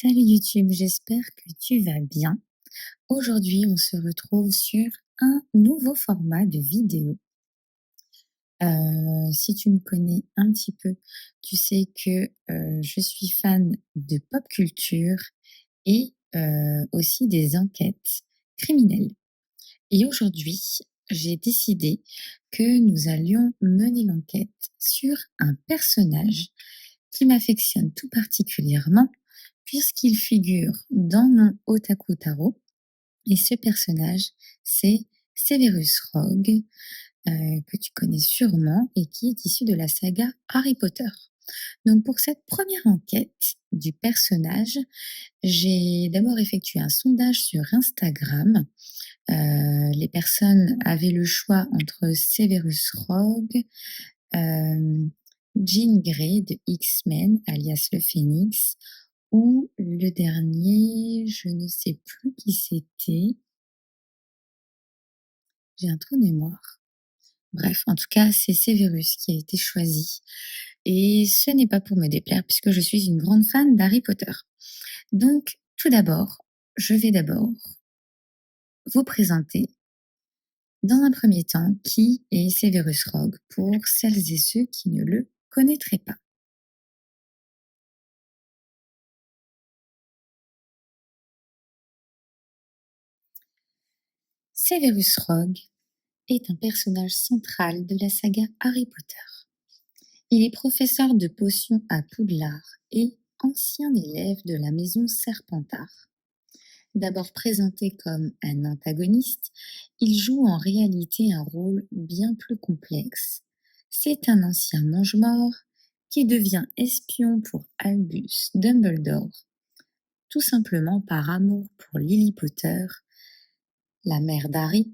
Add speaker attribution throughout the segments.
Speaker 1: Salut YouTube, j'espère que tu vas bien. Aujourd'hui, on se retrouve sur un nouveau format de vidéo. Si tu me connais un petit peu, tu sais que je suis fan de pop culture et aussi des enquêtes criminelles. Et aujourd'hui, j'ai décidé que nous allions mener l'enquête sur un personnage qui m'affectionne tout particulièrement puisqu'il figure dans mon Otaku Tarot. Et ce personnage, c'est Severus Rogue, que tu connais sûrement et qui est issu de la saga Harry Potter. Donc pour cette première enquête du personnage, j'ai d'abord effectué un sondage sur Instagram. Les personnes avaient le choix entre Severus Rogue, euh, Jean Grey de X-Men, alias le Phénix, ou le dernier, je ne sais plus qui c'était. J'ai un trou de mémoire. Bref, en tout cas, c'est Severus qui a été choisi. Et ce n'est pas pour me déplaire puisque je suis une grande fan d'Harry Potter. Donc, tout d'abord, je vais d'abord vous présenter, dans un premier temps, qui est Severus Rogue pour celles et ceux qui ne le connaîtraient pas. Severus Rogue est un personnage central de la saga Harry Potter. Il est professeur de potions à Poudlard et ancien élève de la maison Serpentard. D'abord présenté comme un antagoniste, il joue en réalité un rôle bien plus complexe. C'est un ancien mange-mort qui devient espion pour Albus Dumbledore, tout simplement par amour pour Lily Potter, la mère d'Harry.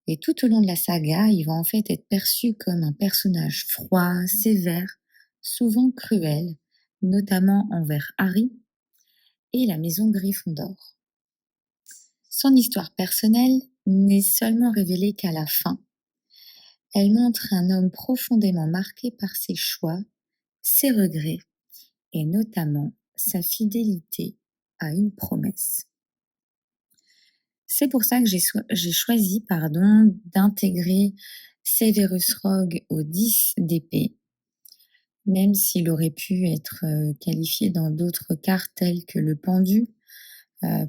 Speaker 1: Et tout au long de la saga, il va en fait être perçu comme un personnage froid, sévère, souvent cruel, notamment envers Harry et la maison Gryffondor. Son histoire personnelle n'est seulement révélée qu'à la fin. Elle montre un homme profondément marqué par ses choix, ses regrets et notamment sa fidélité à une promesse. C'est pour ça que j'ai choisi d'intégrer Severus Rogue au 10 d'épée, même s'il aurait pu être qualifié dans d'autres cartes telles que le pendu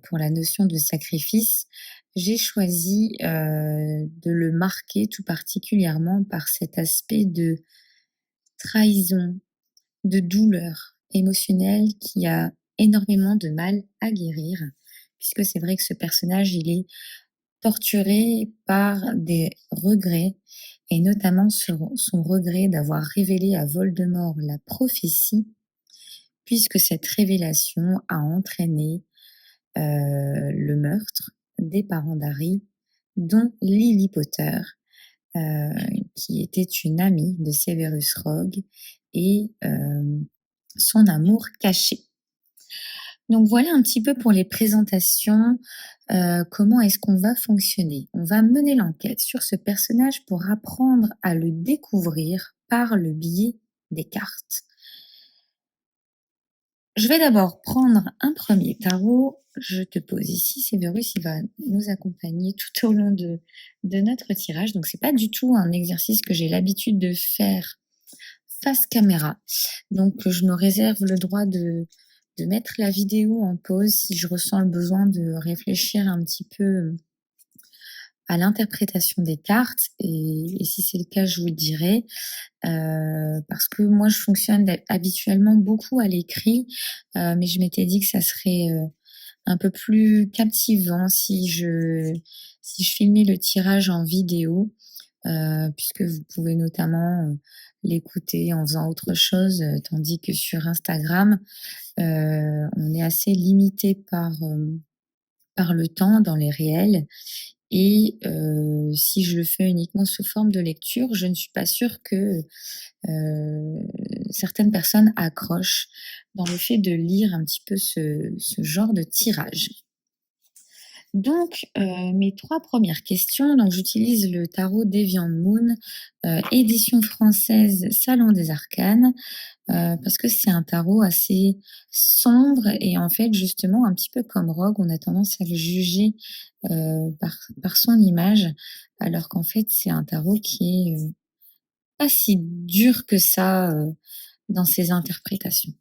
Speaker 1: pour la notion de sacrifice. J'ai choisi de le marquer tout particulièrement par cet aspect de trahison, de douleur émotionnelle qui a énormément de mal à guérir, puisque c'est vrai que ce personnage, il est torturé par des regrets, et notamment son regret d'avoir révélé à Voldemort la prophétie, puisque cette révélation a entraîné le meurtre des parents d'Harry, dont Lily Potter, euh, qui était une amie de Severus Rogue, et son amour caché. Donc voilà un petit peu pour les présentations. Comment est-ce qu'on va fonctionner? On va mener l'enquête sur ce personnage pour apprendre à le découvrir par le biais des cartes. Je vais d'abord prendre un premier tarot. Je te pose ici. Severus, il va nous accompagner tout au long de notre tirage. Donc, c'est pas du tout un exercice que j'ai l'habitude de faire face caméra. Donc, je me réserve le droit de mettre la vidéo en pause si je ressens le besoin de réfléchir un petit peu à l'interprétation des cartes. Et si c'est le cas, je vous le dirai. Parce que moi, je fonctionne habituellement beaucoup à l'écrit, mais je m'étais dit que ça serait un peu plus captivant si je filmais le tirage en vidéo, puisque vous pouvez notamment l'écouter en faisant autre chose, tandis que sur Instagram, on est assez limité par le temps dans les réels. Et si je le fais uniquement sous forme de lecture, je ne suis pas sûre que certaines personnes accrochent dans le fait de lire un petit peu ce genre de tirage. Donc, mes 3 premières questions, donc j'utilise le tarot Deviant Moon, édition française Salon des Arcanes, parce que c'est un tarot assez sombre et en fait, justement, un petit peu comme Rogue, on a tendance à le juger, par son image, alors qu'en fait, c'est un tarot qui est, pas si dur que ça, dans ses interprétations.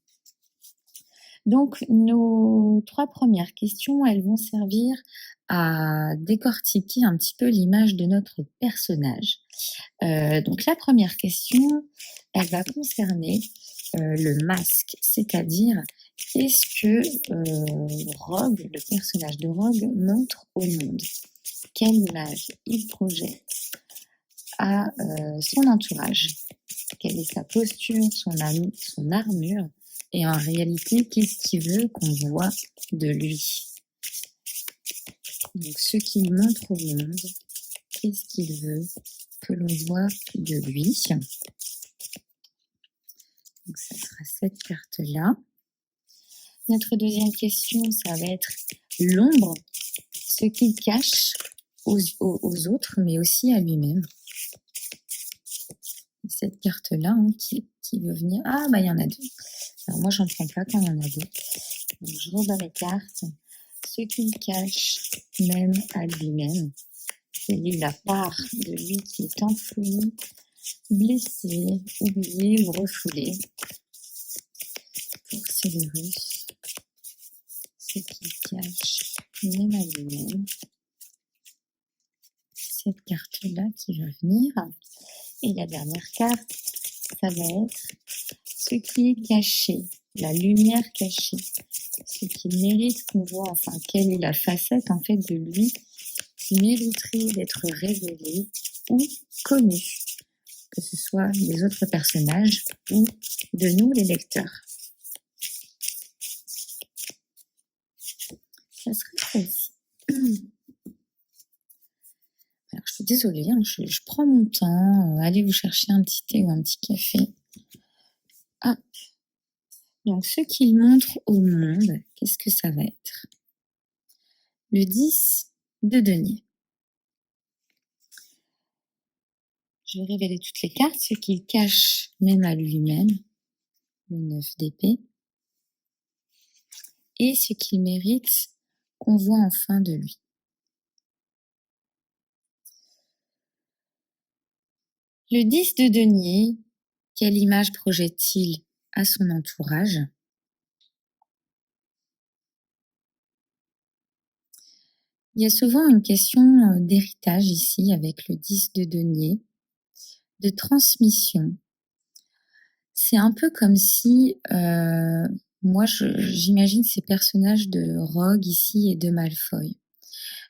Speaker 1: Donc nos 3 premières questions, elles vont servir à décortiquer un petit peu l'image de notre personnage. Donc la première question, elle va concerner, le masque, c'est-à-dire qu'est-ce que, Rogue, le personnage de Rogue montre au monde? Quelle image il projette à, son entourage? Quelle est sa posture, son armure et en réalité, qu'est-ce qu'il veut qu'on voit de lui? Donc ce qu'il montre au monde, qu'est-ce qu'il veut que l'on voit de lui? Donc ça sera cette carte-là. Notre deuxième question, ça va être l'ombre, ce qu'il cache aux autres, mais aussi à lui-même. Cette carte-là, hein, qui veut venir. Ah, bah, il y en a deux. Alors, moi, j'en prends pas quand il y en a deux. Donc, je rebats mes cartes. Ce qu'il cache, même à lui-même. Quelle est la part de lui qui est enfouie, blessée, oubliée ou refoulée? Pour Célérus, ce qu'il cache, même à lui-même. Cette carte-là qui va venir. Et la dernière carte, ça va être ce qui est caché, la lumière cachée, ce qui mérite qu'on voit, enfin, quelle est la facette en fait de lui qui mériterait d'être révélée ou connue, que ce soit des autres personnages ou de nous les lecteurs. Ça serait celle-ci. Alors, je suis désolée, hein, je prends mon temps. Allez vous chercher un petit thé ou un petit café. Ah. Donc, ce qu'il montre au monde, qu'est-ce que ça va être? Le 10 de denier. Je vais révéler toutes les cartes, ce qu'il cache même à lui-même, le 9 d'épée, et ce qu'il mérite qu'on voit enfin de lui. Le 10 de denier, quelle image projette-t-il à son entourage? Il y a souvent une question d'héritage ici avec le 10 de denier, de transmission. C'est un peu comme si, moi j'imagine ces personnages de Rogue ici et de Malfoy.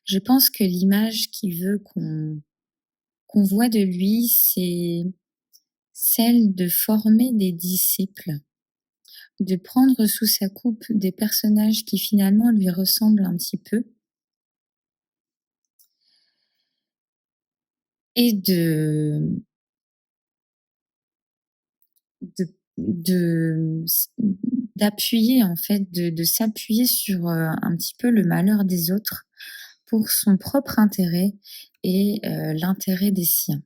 Speaker 1: Je pense que l'image qu'il veut qu'on voit de lui, c'est celle de former des disciples, de prendre sous sa coupe des personnages qui finalement lui ressemblent un petit peu et de de d'appuyer en fait, de s'appuyer sur, un petit peu le malheur des autres pour son propre intérêt et l'intérêt des siens.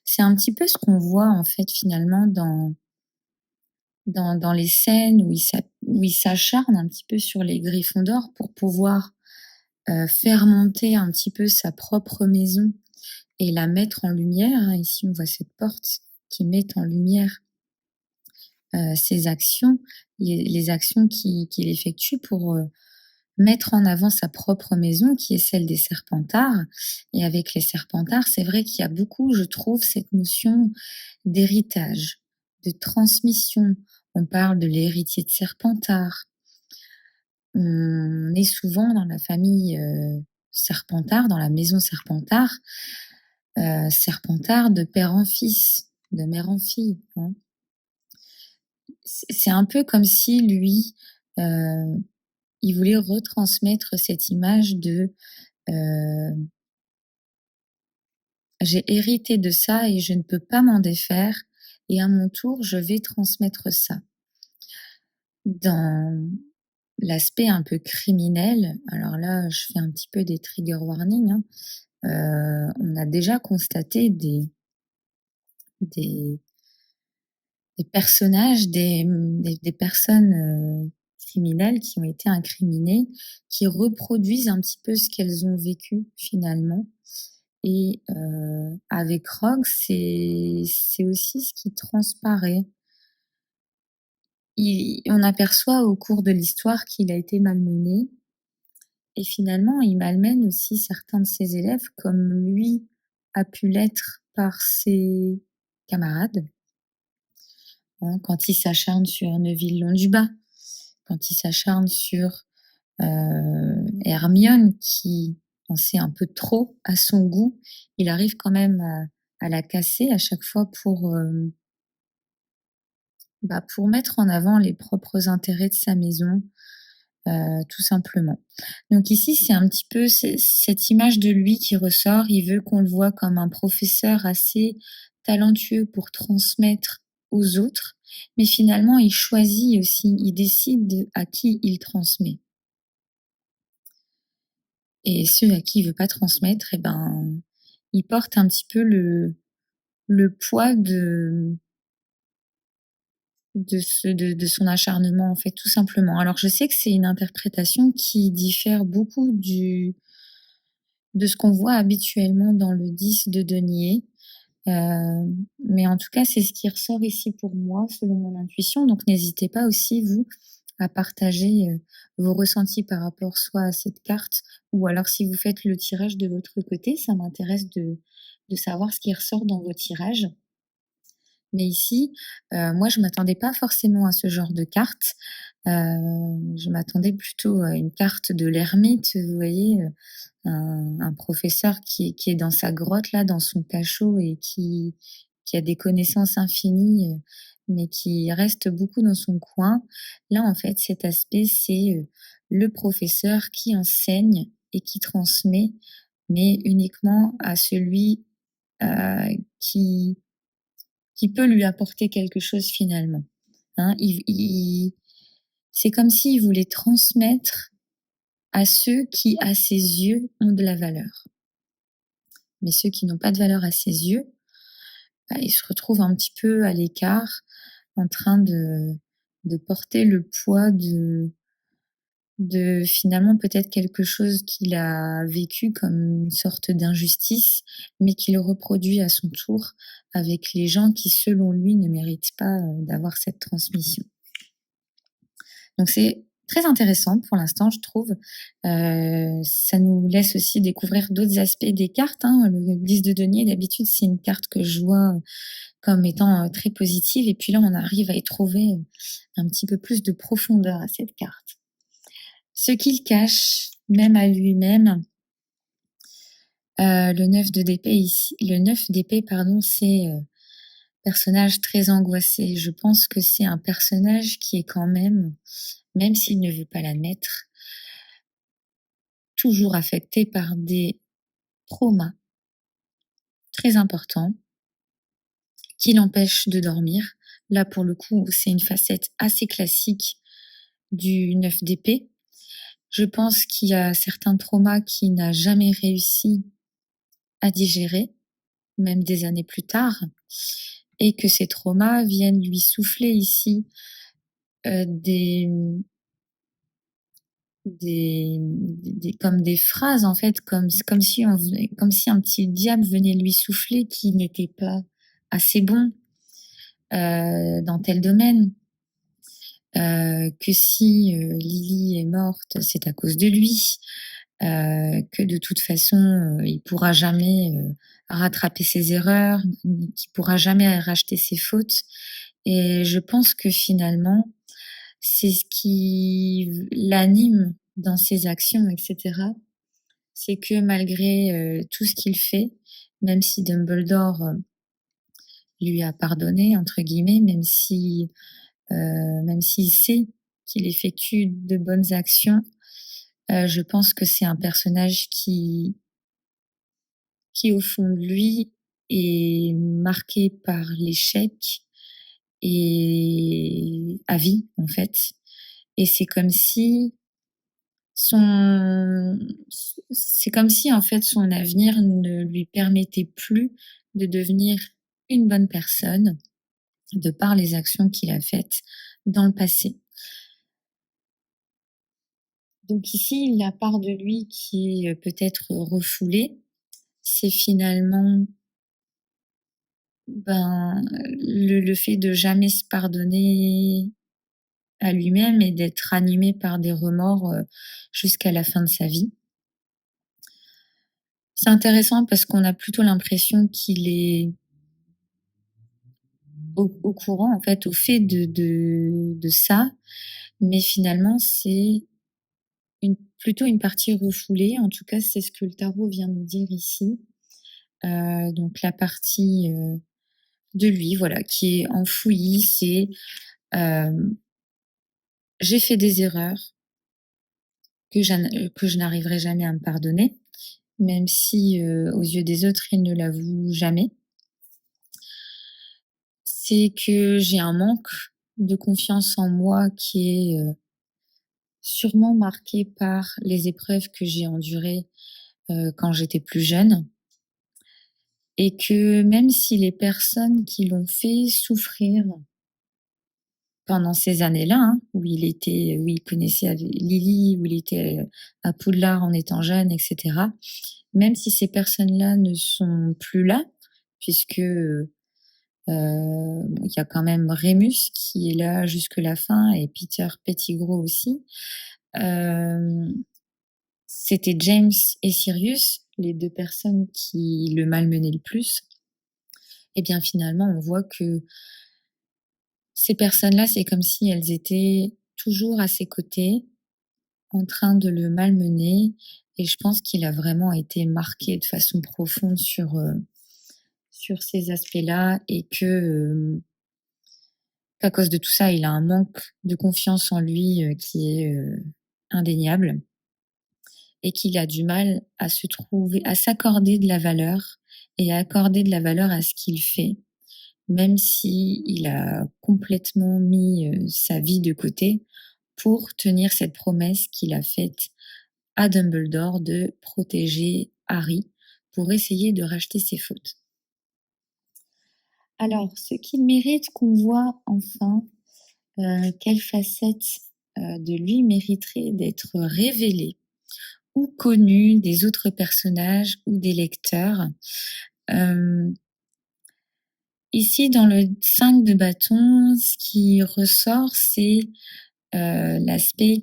Speaker 1: C'est un petit peu ce qu'on voit en fait finalement dans les scènes où il s'acharne un petit peu sur les griffons d'or pour pouvoir, faire monter un petit peu sa propre maison et la mettre en lumière, hein. Ici, on voit cette porte qui met en lumière, ses actions, les actions qu'il effectue pour, mettre en avant sa propre maison qui est celle des Serpentards et avec les Serpentards, c'est vrai qu'il y a beaucoup, je trouve, cette notion d'héritage, de transmission. On parle de l'héritier de Serpentard. On est souvent dans la famille, Serpentard, dans la maison Serpentard, Serpentard de père en fils, de mère en fille, hein. C'est un peu comme si lui, heu, il voulait retransmettre cette image de, heu j'ai hérité de ça et je ne peux pas m'en défaire et à mon tour, je vais transmettre ça. Dans l'aspect un peu criminel, alors là, je fais un petit peu des trigger warnings, hein. On a déjà constaté des des personnages, des personnes, criminelles qui ont été incriminées, qui reproduisent un petit peu ce qu'elles ont vécu finalement et avec Rogue, c'est aussi ce qui transparaît. On aperçoit au cours de l'histoire qu'il a été malmené et finalement il malmène aussi certains de ses élèves comme lui a pu l'être par ses camarades, hein, quand il s'acharne sur Neville Londubat, quand il s'acharne sur, Hermione qui en sait un peu trop à son goût, il arrive quand même à la casser à chaque fois pour mettre en avant les propres intérêts de sa maison, tout simplement. Donc ici, c'est un petit peu cette image de lui qui ressort. Il veut qu'on le voit comme un professeur assez talentueux pour transmettre aux autres, mais finalement, il choisit aussi, il décide à qui il transmet. Et ceux à qui il veut pas transmettre, eh ben, ils portent un petit peu le poids de son acharnement, en fait, tout simplement. Alors je sais que c'est une interprétation qui diffère beaucoup du de ce qu'on voit habituellement dans le 10 de denier, mais en tout cas, c'est ce qui ressort ici pour moi, selon mon intuition. Donc n'hésitez pas aussi, vous, à partager, vos ressentis par rapport soit à cette carte ou alors si vous faites le tirage de votre côté, ça m'intéresse de savoir ce qui ressort dans vos tirages. Mais ici, moi, je m'attendais pas forcément à ce genre de carte. Je m'attendais plutôt à une carte de l'ermite, vous voyez, un professeur qui est dans sa grotte là, dans son cachot et qui a des connaissances infinies, mais qui reste beaucoup dans son coin. Là, en fait, cet aspect, c'est, le professeur qui enseigne et qui transmet, mais uniquement à celui, qui peut lui apporter quelque chose finalement, hein. Il c'est comme s'il voulait transmettre à ceux qui, à ses yeux, ont de la valeur. Mais ceux qui n'ont pas de valeur à ses yeux, bah, ils se retrouvent un petit peu à l'écart, en train de porter le poids de finalement peut-être quelque chose qu'il a vécu comme une sorte d'injustice, mais qu'il reproduit à son tour avec les gens qui, selon lui, ne méritent pas, d'avoir cette transmission. Donc c'est très intéressant pour l'instant, je trouve. Ça nous laisse aussi découvrir d'autres aspects des cartes, hein. Le 10 de denier, d'habitude, c'est une carte que je vois comme étant, très positive et puis là, on arrive à y trouver, un petit peu plus de profondeur à cette carte. Ce qu'il cache, même à lui-même, le 9 d'épée, pardon, c'est, personnage très angoissé. Je pense que c'est un personnage qui est quand même s'il ne veut pas l'admettre, toujours affecté par des traumas très importants qui l'empêchent de dormir. Là, pour le coup, c'est une facette assez classique du 9 d'épée. Je pense qu'il y a certains traumas qu'il n'a jamais réussi à digérer, même des années plus tard, et que ces traumas viennent lui souffler ici comme des phrases en fait, comme si un petit diable venait lui souffler qu'il n'était pas assez bon dans tel domaine, que si Lily est morte, c'est à cause de lui, que de toute façon il pourra jamais rattraper ses erreurs, qu'il pourra jamais racheter ses fautes. Et je pense que finalement, c'est ce qui l'anime dans ses actions, etc. C'est que malgré tout ce qu'il fait, même si Dumbledore lui a pardonné, entre guillemets, même s'il sait qu'il effectue de bonnes actions, je pense que c'est un personnage qui au fond de lui est marqué par l'échec et à vie en fait. et son c'est comme si, en fait, son avenir ne lui permettait plus de devenir une bonne personne, de par les actions qu'il a faites dans le passé. Donc ici, la part de lui qui est, peut-être refoulée, c'est finalement, ben, le fait de jamais se pardonner à lui-même et d'être animé par des remords, jusqu'à la fin de sa vie. C'est intéressant parce qu'on a plutôt l'impression qu'il est au courant, en fait, au fait de ça, mais finalement, c'est plutôt une partie refoulée. En tout cas, c'est ce que le tarot vient nous dire ici. Donc la partie, de lui, voilà, qui est enfouie, c'est, hem: «J'ai fait des erreurs que je n'arriverai jamais à me pardonner», même si, aux yeux des autres, il ne l'avoue jamais. C'est que j'ai un manque de confiance en moi qui est, sûrement marqué par les épreuves que j'ai endurées, quand j'étais plus jeune, et que même si les personnes qui l'ont fait souffrir pendant ces années-là, hein, où il connaissait Lily, où il était, à Poudlard en étant jeune, et cetera. Même si ces personnes-là ne sont plus là, puisque, bon, il y a quand même Rémus qui est là jusque la fin et Peter Pettigrew aussi. Hem, C'était James et Sirius, les 2 personnes qui le malmenaient le plus. Et bien, finalement, on voit que ces personnes-là, c'est comme si elles étaient toujours à ses côtés, en train de le malmener, et je pense qu'il a vraiment été marqué de façon profonde sur ces aspects-là, et qu'à cause de tout ça, il a un manque de confiance en lui, qui est, indéniable, et qu'il a du mal à s'accorder de la valeur et à accorder de la valeur à ce qu'il fait, même si il a complètement mis, sa vie de côté pour tenir cette promesse qu'il a faite à Dumbledore de protéger Harry pour essayer de racheter ses fautes. Alors, ce qu'il mérite qu'on voit enfin, quelle facette, de lui mériterait d'être révélée ou connue des autres personnages ou des lecteurs. Hem, Ici, dans le 5 de bâton, ce qui ressort, c'est, l'aspect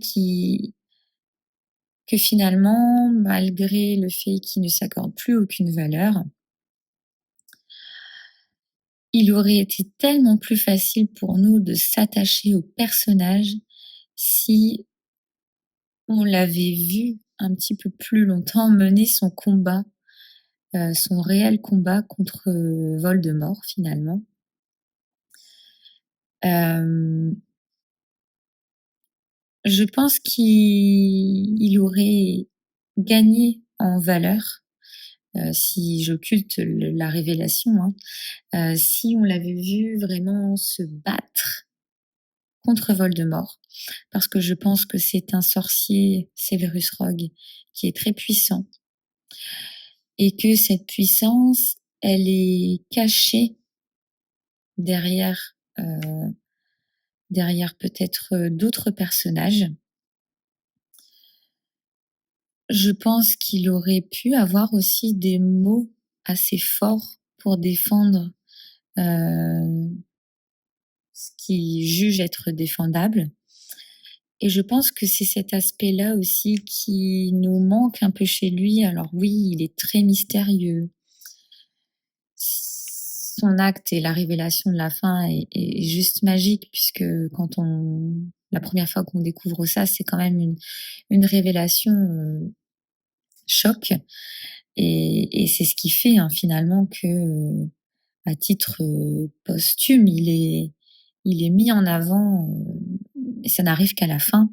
Speaker 1: que finalement, malgré le fait qu'il ne s'accorde plus aucune valeur, il aurait été tellement plus facile pour nous de s'attacher au personnage si on l'avait vu un petit peu plus longtemps mener son combat, son réel combat contre, Voldemort finalement. Hem, je pense qu'il aurait gagné en valeur, si j'occulte la révélation, hein, si on l'avait vu vraiment se battre contre Voldemort, parce que je pense que c'est un sorcier, Severus Rogue, qui est très puissant, et que cette puissance, elle est cachée derrière, derrière peut-être, d'autres personnages. Je pense qu'il aurait pu avoir aussi des mots assez forts pour défendre, heu, ce qu'il juge être défendable, et je pense que c'est cet aspect-là aussi qui nous manque un peu chez lui. Alors oui, il est très mystérieux. Son acte et la révélation de la fin est juste magique, puisque quand on la première fois qu'on découvre ça, c'est quand même une révélation, choc, et c'est ce qui fait, hein, finalement que, à titre, posthume, il est mis en avant, et ça n'arrive qu'à la fin,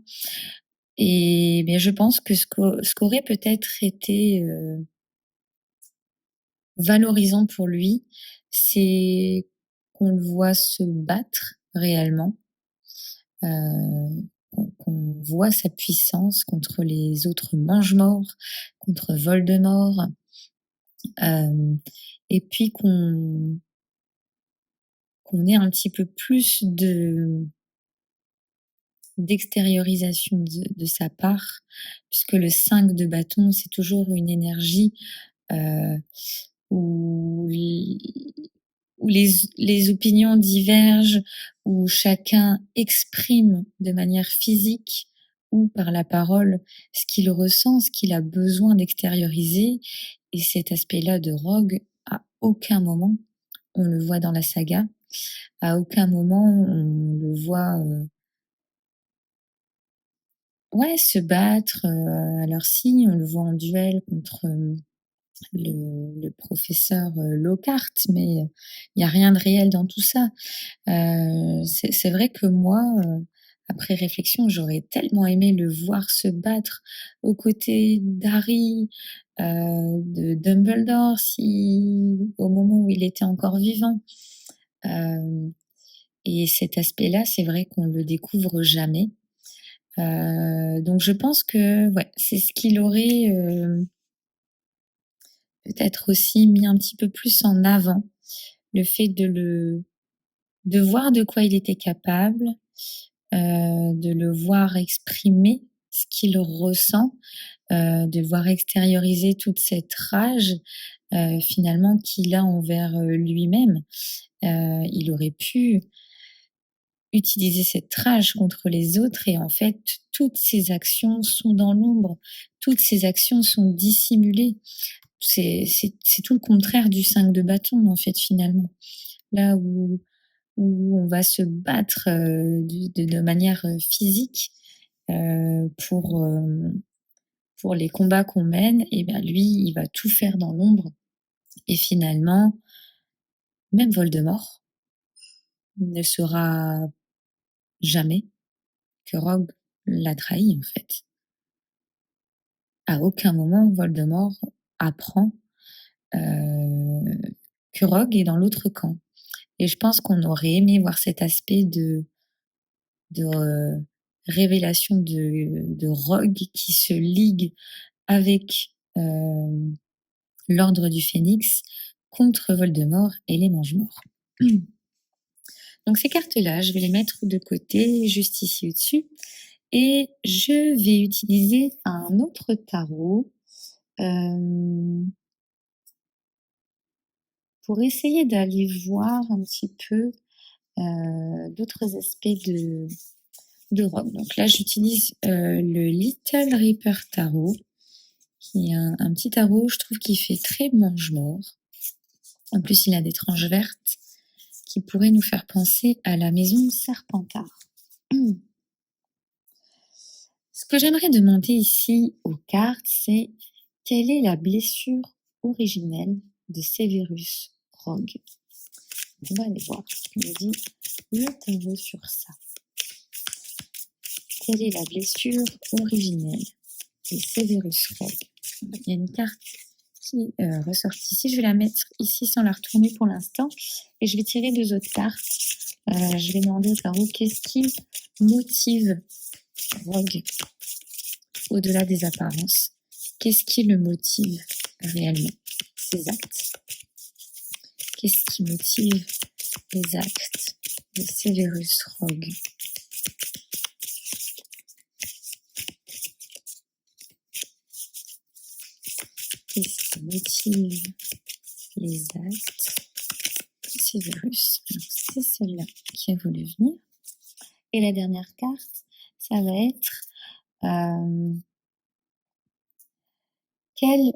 Speaker 1: et bien je pense que ce qu'aurait peut-être été, valorisant pour lui, c'est qu'on le voit se battre réellement, heu, qu'on voit sa puissance contre les autres mange-morts, contre Voldemort, hem et puis qu'on ait un petit peu plus d'extériorisation de sa part, puisque le 5 de bâton, c'est toujours une énergie, heu, où l où les opinions divergent, où chacun exprime de manière physique ou par la parole ce qu'il ressent, ce qu'il a besoin d'extérioriser, et cet aspect-là de Rogue, à aucun moment on le voit dans la saga, à aucun moment on le voit, ouais, se battre, alors si, on le voit en duel contre, le professeur, Lockhart, mais il y a rien de réel dans tout ça. C'est vrai que moi, après réflexion, j'aurais tellement aimé le voir se battre aux côtés d'Harry, de Dumbledore, si au moment où il était encore vivant. Hem et cet aspect-là, c'est vrai qu'on le découvre jamais. Donc je pense que, ouais, c'est ce qu'il aurait, peut-être aussi mis un petit peu plus en avant. Le fait de voir de quoi il était capable, de le voir exprimer ce qu'il ressent, de voir extérioriser toute cette rage, finalement qu'il a envers, lui-même. Il aurait pu utiliser cette rage contre les autres, et en fait, toutes ses actions sont dans l'ombre, toutes ses actions sont dissimulées. C'est tout le contraire du 5 de bâton, en fait, finalement. Là où on va se battre, de manière, physique, heu, pour, hem, pour les combats qu'on mène, et bien lui, il va tout faire dans l'ombre, et finalement, même Voldemort ne saura jamais que Rogue l'a trahi, en fait. À aucun moment Voldemort apprend, heu, que Rogue est dans l'autre camp, et je pense qu'on aurait aimé voir cet aspect de révélation de Rogue qui se ligue avec, l'Ordre du Phénix contre Voldemort et les Mangemorts. Donc ces cartes-là, je vais les mettre de côté, juste ici au-dessus, et je vais utiliser un autre tarot, hem, pour essayer d'aller voir un petit peu, d'autres aspects de Rogue. Donc là, j'utilise, le Little Reaper Tarot, qui est un petit tarot, je trouve, qui fait très mange-mort. En plus, il a des tranches vertes qui pourraient nous faire penser à la maison Serpentard. Ce que j'aimerais demander ici aux cartes, c'est quelle est la blessure originelle de Severus Rogue? On va aller voir ce que me dit le tarot sur ça. Quelle est la blessure originelle de Severus Rogue? Il y a une carte qui ressort ici. Je vais la mettre ici sans la retourner pour l'instant. Et je vais tirer deux autres cartes. Je vais demander au tarot qu'est-ce qui motive Rogue au-delà des apparences. Qu'est-ce qui le motive réellement, ses actes? Qu'est-ce qui motive les actes de Severus Rogue? Qu'est-ce qui motive les actes de Severus? Alors, c'est celle-là qui a voulu venir. Et la dernière carte, ça va être quelle,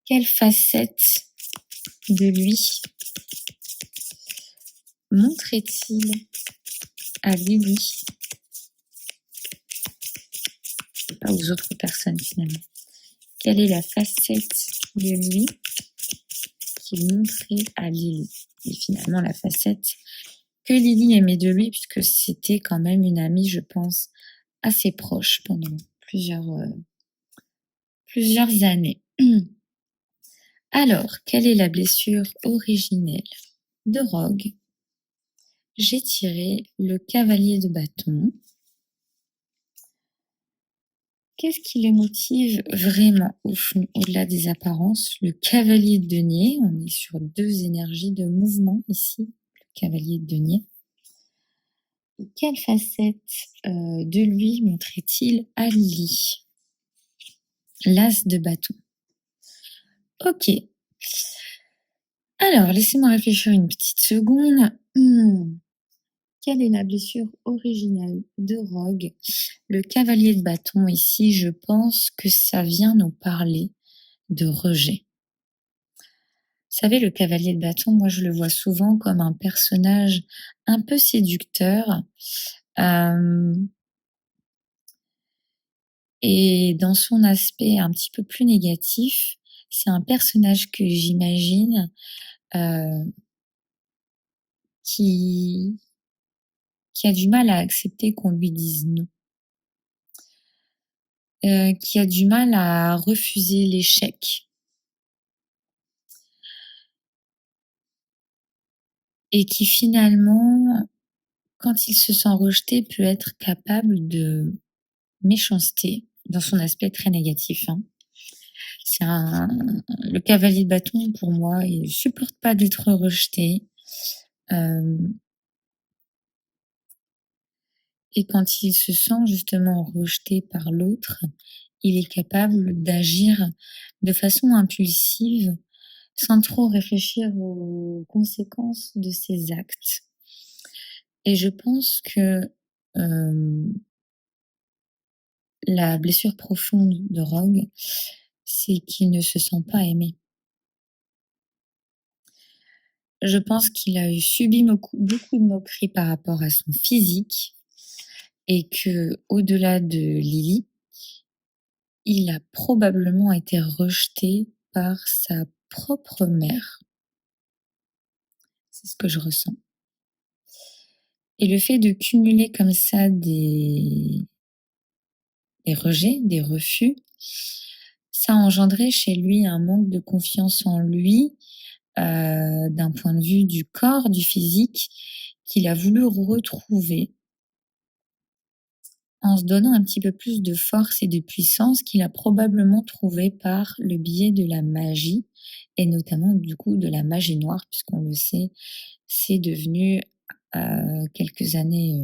Speaker 1: quelle facette de lui montrait-il à Lily et pas aux autres personnes finalement? Quelle est la facette de lui qu'il montrait à Lily? Et finalement, la facette que Lily aimait de lui, puisque c'était quand même une amie, je pense, assez proche pendant plusieurs années. Alors, quelle est la blessure originelle de Rogue? j'ai tiré le cavalier de bâton. Qu'est-ce qui le motive vraiment au fond, au-delà des apparences? Le cavalier de denier, on est sur 2 énergies de mouvement ici, le cavalier de denier. Et quelle facette, de lui montrait-il à Lily? L'as de bâton. OK. Alors, laissez-moi réfléchir une petite seconde. Quelle est la blessure originelle de Rogue? Le cavalier de bâton ici, je pense que ça vient nous parler de rejet. Vous savez, le cavalier de bâton, moi je le vois souvent comme un personnage un peu séducteur. Et dans son aspect un petit peu plus négatif, c'est un personnage que j'imagine heu, qui qui a du mal à accepter qu'on lui dise non. Qui a du mal à refuser l'échec et qui finalement, quand il se sent rejeté, peut être capable de méchanceté dans son aspect très négatif, hein. C'est un Le cavalier de bâton pour moi, il supporte pas d'être rejeté, hem et quand il se sent justement rejeté par l'autre, il est capable d'agir de façon impulsive, sans trop réfléchir aux conséquences de ses actes. Et je pense que, hem, la blessure profonde de Rogue, c'est qu'il ne se sent pas aimé. Je pense qu'il a subi beaucoup de moqueries par rapport à son physique et que, au-delà de Lily, il a probablement été rejeté par sa propre mère. C'est ce que je ressens. Et le fait de cumuler comme ça des rejets, des refus, ça a engendré chez lui un manque de confiance en lui, d'un point de vue du corps, du physique, qu'il a voulu retrouver en se donnant un petit peu plus de force et de puissance qu'il a probablement trouvé par le biais de la magie et notamment du coup de la magie noire puisqu'on le sait, c'est devenu, quelques années,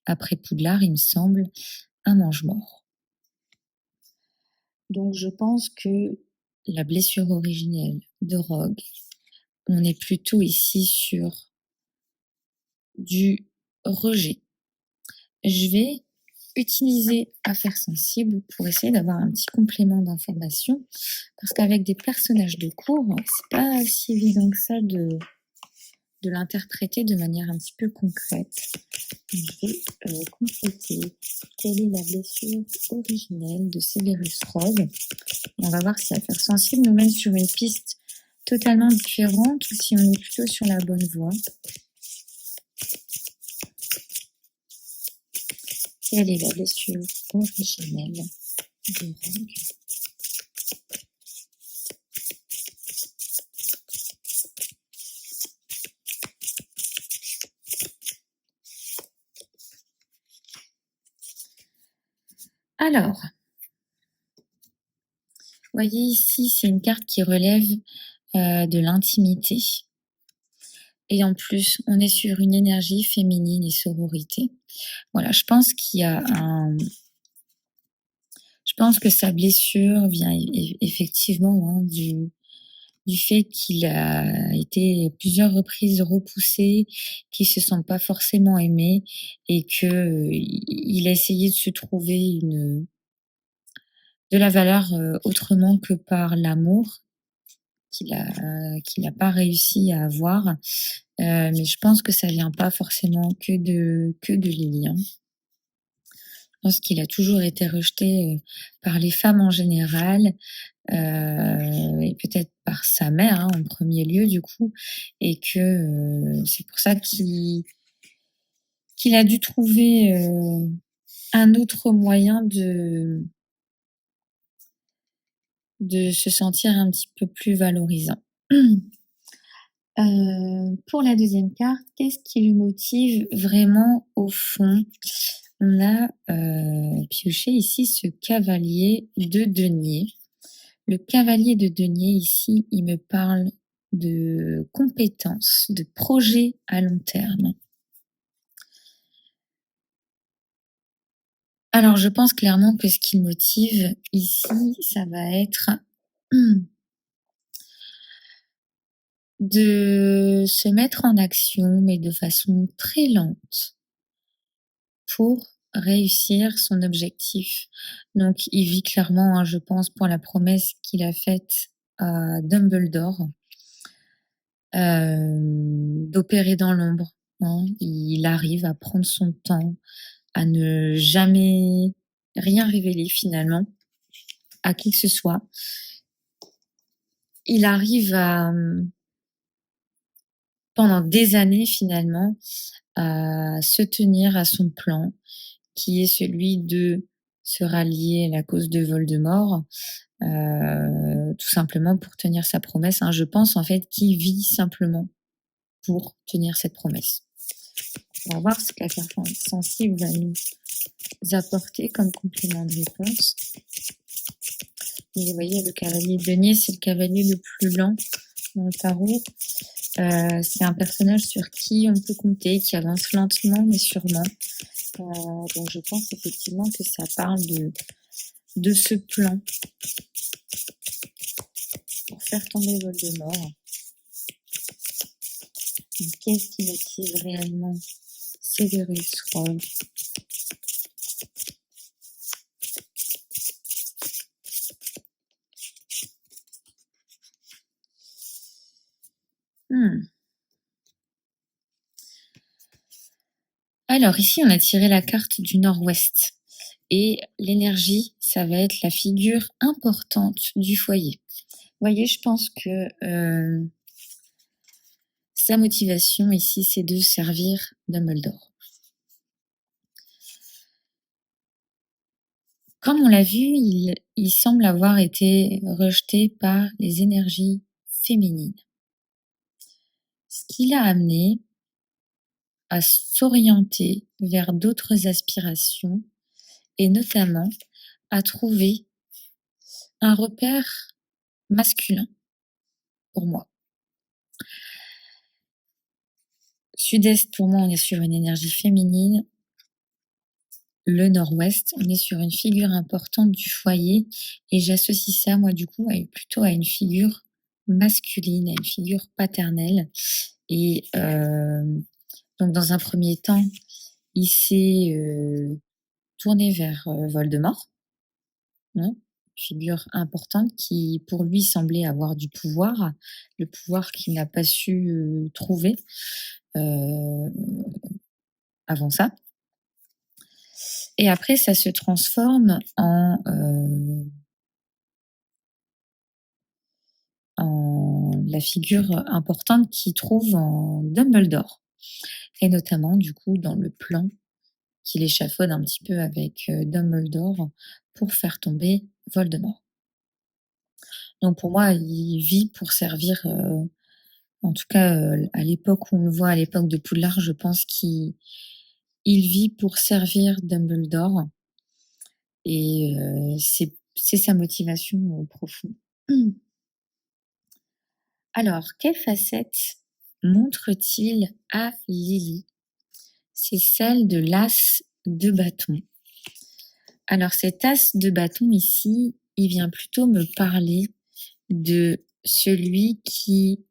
Speaker 1: après Poudlard, il me semble, un mange-mort. Donc je pense que la blessure originelle de Rogue, on est plutôt ici sur du rejet. Je vais utiliser affaires sensibles pour essayer d'avoir un petit complément d'information, parce qu'avec des personnages de cours, c'est pas si évident que ça de l'interpréter de manière un petit peu concrète. Je vais compléter quelle est la blessure originelle de Severus Rogue. Et on va voir si affaires sensibles nous mène sur une piste totalement différente ou si on est plutôt sur la bonne voie. Quelle est la blessure originelle de Rogue? Alors, vous voyez ici, c'est une carte qui relève de l'intimité. Et en plus, on est sur une énergie féminine et sororité. Voilà, je pense que sa blessure vient effectivement hein, du fait qu'il a été plusieurs reprises repoussé, qu'il se sent pas forcément aimé et que il a essayé de se trouver de la valeur autrement que par l'amour qu'il a pas réussi à avoir. Mais je pense que ça vient pas forcément que de Lily, hein. Je pense qu'il a toujours été rejeté, par les femmes en général, et peut-être par sa mère, hein, en premier lieu du coup et que, c'est pour ça qu'il a dû trouver, un autre moyen de se sentir un petit peu plus valorisant. Pour la deuxième carte, qu'est-ce qui le motive vraiment au fond? On a pioché ici ce cavalier de denier. Le cavalier de denier ici, il me parle de compétences, de projets à long terme. Alors je pense clairement que ce qui le motive ici, ça va être de se mettre en action, mais de façon très lente, pour réussir son objectif. Donc il vit clairement, hein, je pense, pour la promesse qu'il a faite à Dumbledore, d'opérer dans l'ombre, hein. Il arrive à prendre son temps, à ne jamais rien révéler finalement à qui que ce soit. Il arrive à, pendant des années finalement, à se tenir à son plan, qui est celui de se rallier à la cause de Voldemort, tout simplement pour tenir sa promesse, hein. Je pense en fait qu'il vit simplement pour tenir cette promesse. On va voir ce que la carte sensible va nous apporter comme complément de réponse. Et vous voyez, le cavalier de denier, c'est le cavalier le plus lent dans le tarot. C'est un personnage sur qui on peut compter, qui avance lentement mais sûrement. Donc je pense effectivement que ça parle de ce plan pour faire tomber Voldemort. Donc, qu'est-ce qui motive réellement Severus Rogue? Alors ici, on a tiré la carte du nord-ouest. Et l'énergie, ça va être la figure importante du foyer. Vous voyez, je pense que sa motivation ici, c'est de servir Dumbledore. Comme on l'a vu, il semble avoir été rejeté par les énergies féminines. Ce qui l'a amené à s'orienter vers d'autres aspirations et notamment à trouver un repère masculin pour moi. Sud-est, pour moi, on est sur une énergie féminine. Le nord-ouest, on est sur une figure importante du foyer et j'associe ça, moi, du coup, plutôt à une figure masculine, à une figure paternelle. Et donc, dans un premier temps, il s'est tourné vers Voldemort, hein, figure importante qui, pour lui, semblait avoir du pouvoir, le pouvoir qu'il n'a pas su trouver avant ça. Et après, ça se transforme en la figure importante qu'il trouve en Dumbledore. Et notamment, du coup, dans le plan qu'il échafaude un petit peu avec Dumbledore pour faire tomber Voldemort. Donc pour moi, il vit pour servir, en tout cas à l'époque où on le voit, à l'époque de Poudlard, je pense qu'il vit pour servir Dumbledore. Et c'est sa motivation profonde. Alors, quelle facette montre-t-il à Lily? C'est celle de l'as de bâton. Alors, cet as de bâton ici, il vient plutôt me parler de celui qui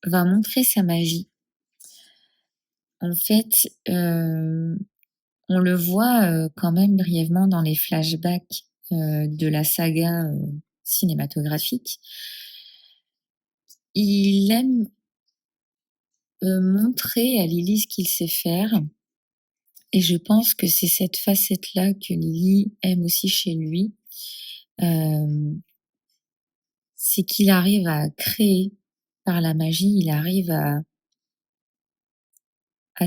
Speaker 1: va montrer sa magie. En fait, on le voit quand même brièvement dans les flashbacks de la saga cinématographique. Il aime montrer à Lily ce qu'il sait faire. Et je pense que c'est cette facette-là que Lily aime aussi chez lui. C'est qu'il arrive à créer par la magie, il arrive à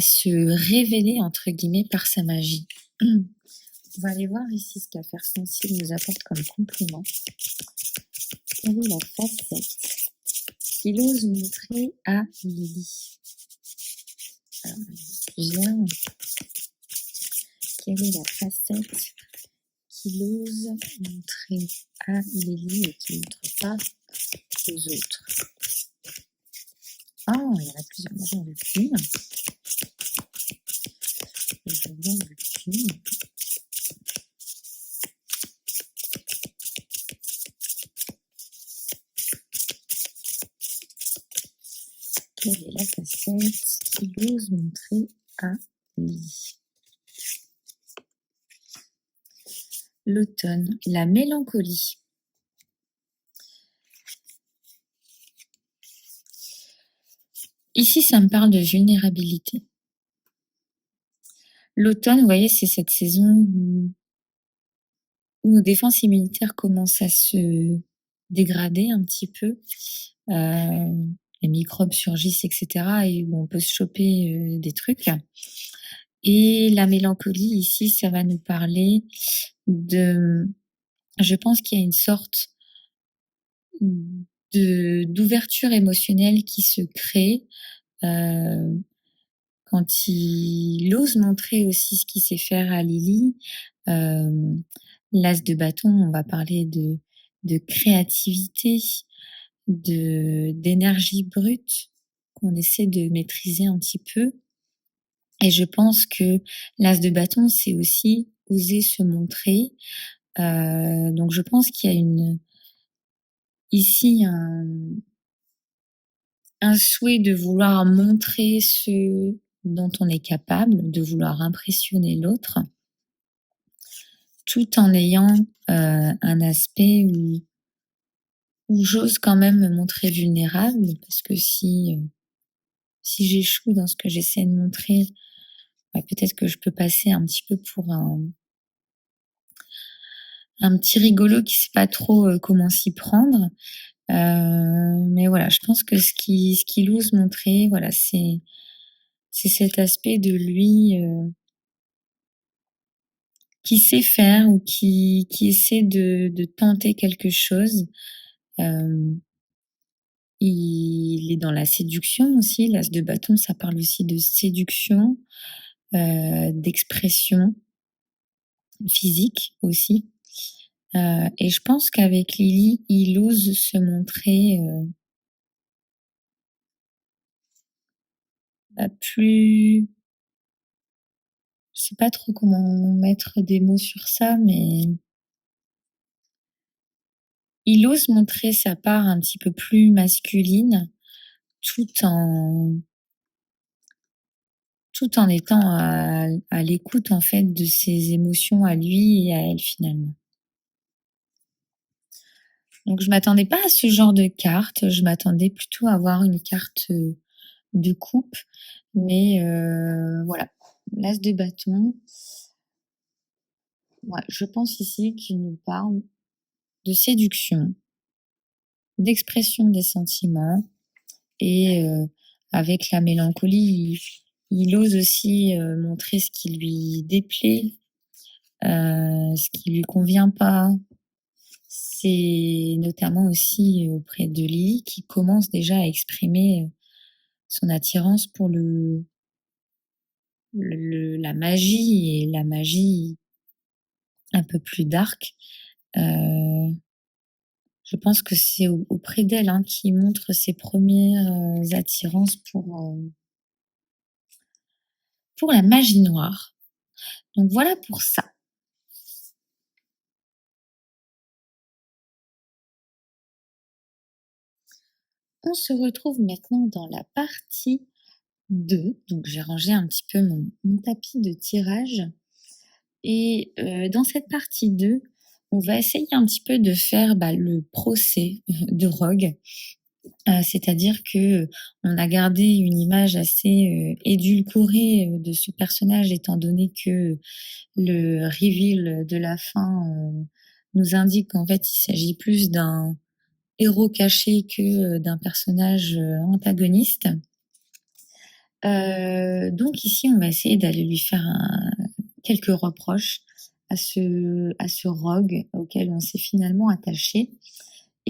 Speaker 1: se révéler, entre guillemets, par sa magie. On va aller voir ici ce qu'Affaires Sensibles nous apporte comme compliment. Quelle est la facette qu'il ose montrer à Lily. Alors, bien, quelle est la facette qu'il ose montrer à Lily et qu'il ne montre pas aux autres? Ah, il y en a plusieurs. Moi, j'en veux qu'une. Je n'en veux qu'une. Quelle est la facette qu'il ose montrer à Lily? L'automne, la mélancolie. Ici, ça me parle de vulnérabilité. L'automne, vous voyez, c'est cette saison où nos défenses immunitaires commencent à se dégrader un petit peu. Les microbes surgissent, etc. et où on peut se choper des trucs. Et la mélancolie, ici, ça va nous parler je pense qu'il y a une sorte d'ouverture émotionnelle qui se crée quand il ose montrer aussi ce qu'il sait faire à Lily. L'as de bâton, on va parler de créativité, d'énergie brute qu'on essaie de maîtriser un petit peu. Et je pense que l'as de bâton, c'est aussi oser se montrer. Donc je pense qu'il y a ici un souhait de vouloir montrer ce dont on est capable, de vouloir impressionner l'autre, tout en ayant un aspect où j'ose quand même me montrer vulnérable, parce que si j'échoue dans ce que j'essaie de montrer, bah, peut-être que je peux passer un petit peu pour un petit rigolo qui sait pas trop comment s'y prendre. Mais voilà, je pense que ce qu'il ose montrer, voilà, c'est cet aspect de lui qui sait faire ou qui essaie de tenter quelque chose. Il est dans la séduction aussi. L'as de bâton, ça parle aussi de séduction, d'expression physique aussi. Et je pense qu'avec Lily, il ose se montrer plus... Je sais pas trop comment mettre des mots sur ça, mais il ose montrer sa part un petit peu plus masculine, tout en étant à l'écoute en fait de ses émotions à lui et à elle finalement. Donc je m'attendais pas à ce genre de carte, je m'attendais plutôt à avoir une carte de coupe, mais voilà, l'as de bâton. Ouais, je pense ici qu'il nous parle de séduction, d'expression des sentiments et avec la mélancolie, il ose aussi montrer ce qui lui déplaît, ce qui lui convient pas. C'est notamment aussi auprès de Lily qui commence déjà à exprimer son attirance pour la magie et la magie un peu plus dark. Je pense que c'est auprès d'elle qu'il montre ses premières attirances pour la magie noire. Donc voilà pour ça. On se retrouve maintenant dans la partie 2. Donc j'ai rangé un petit peu mon tapis de tirage. Et dans cette partie 2, on va essayer un petit peu de faire le procès de Rogue. C'est-à-dire que on a gardé une image assez édulcorée de ce personnage, étant donné que le reveal de la fin nous indique qu'en fait il s'agit plus d'un héros caché que d'un personnage antagoniste. Donc ici, on va essayer d'aller lui faire quelques reproches à ce Rogue auquel on s'est finalement attaché.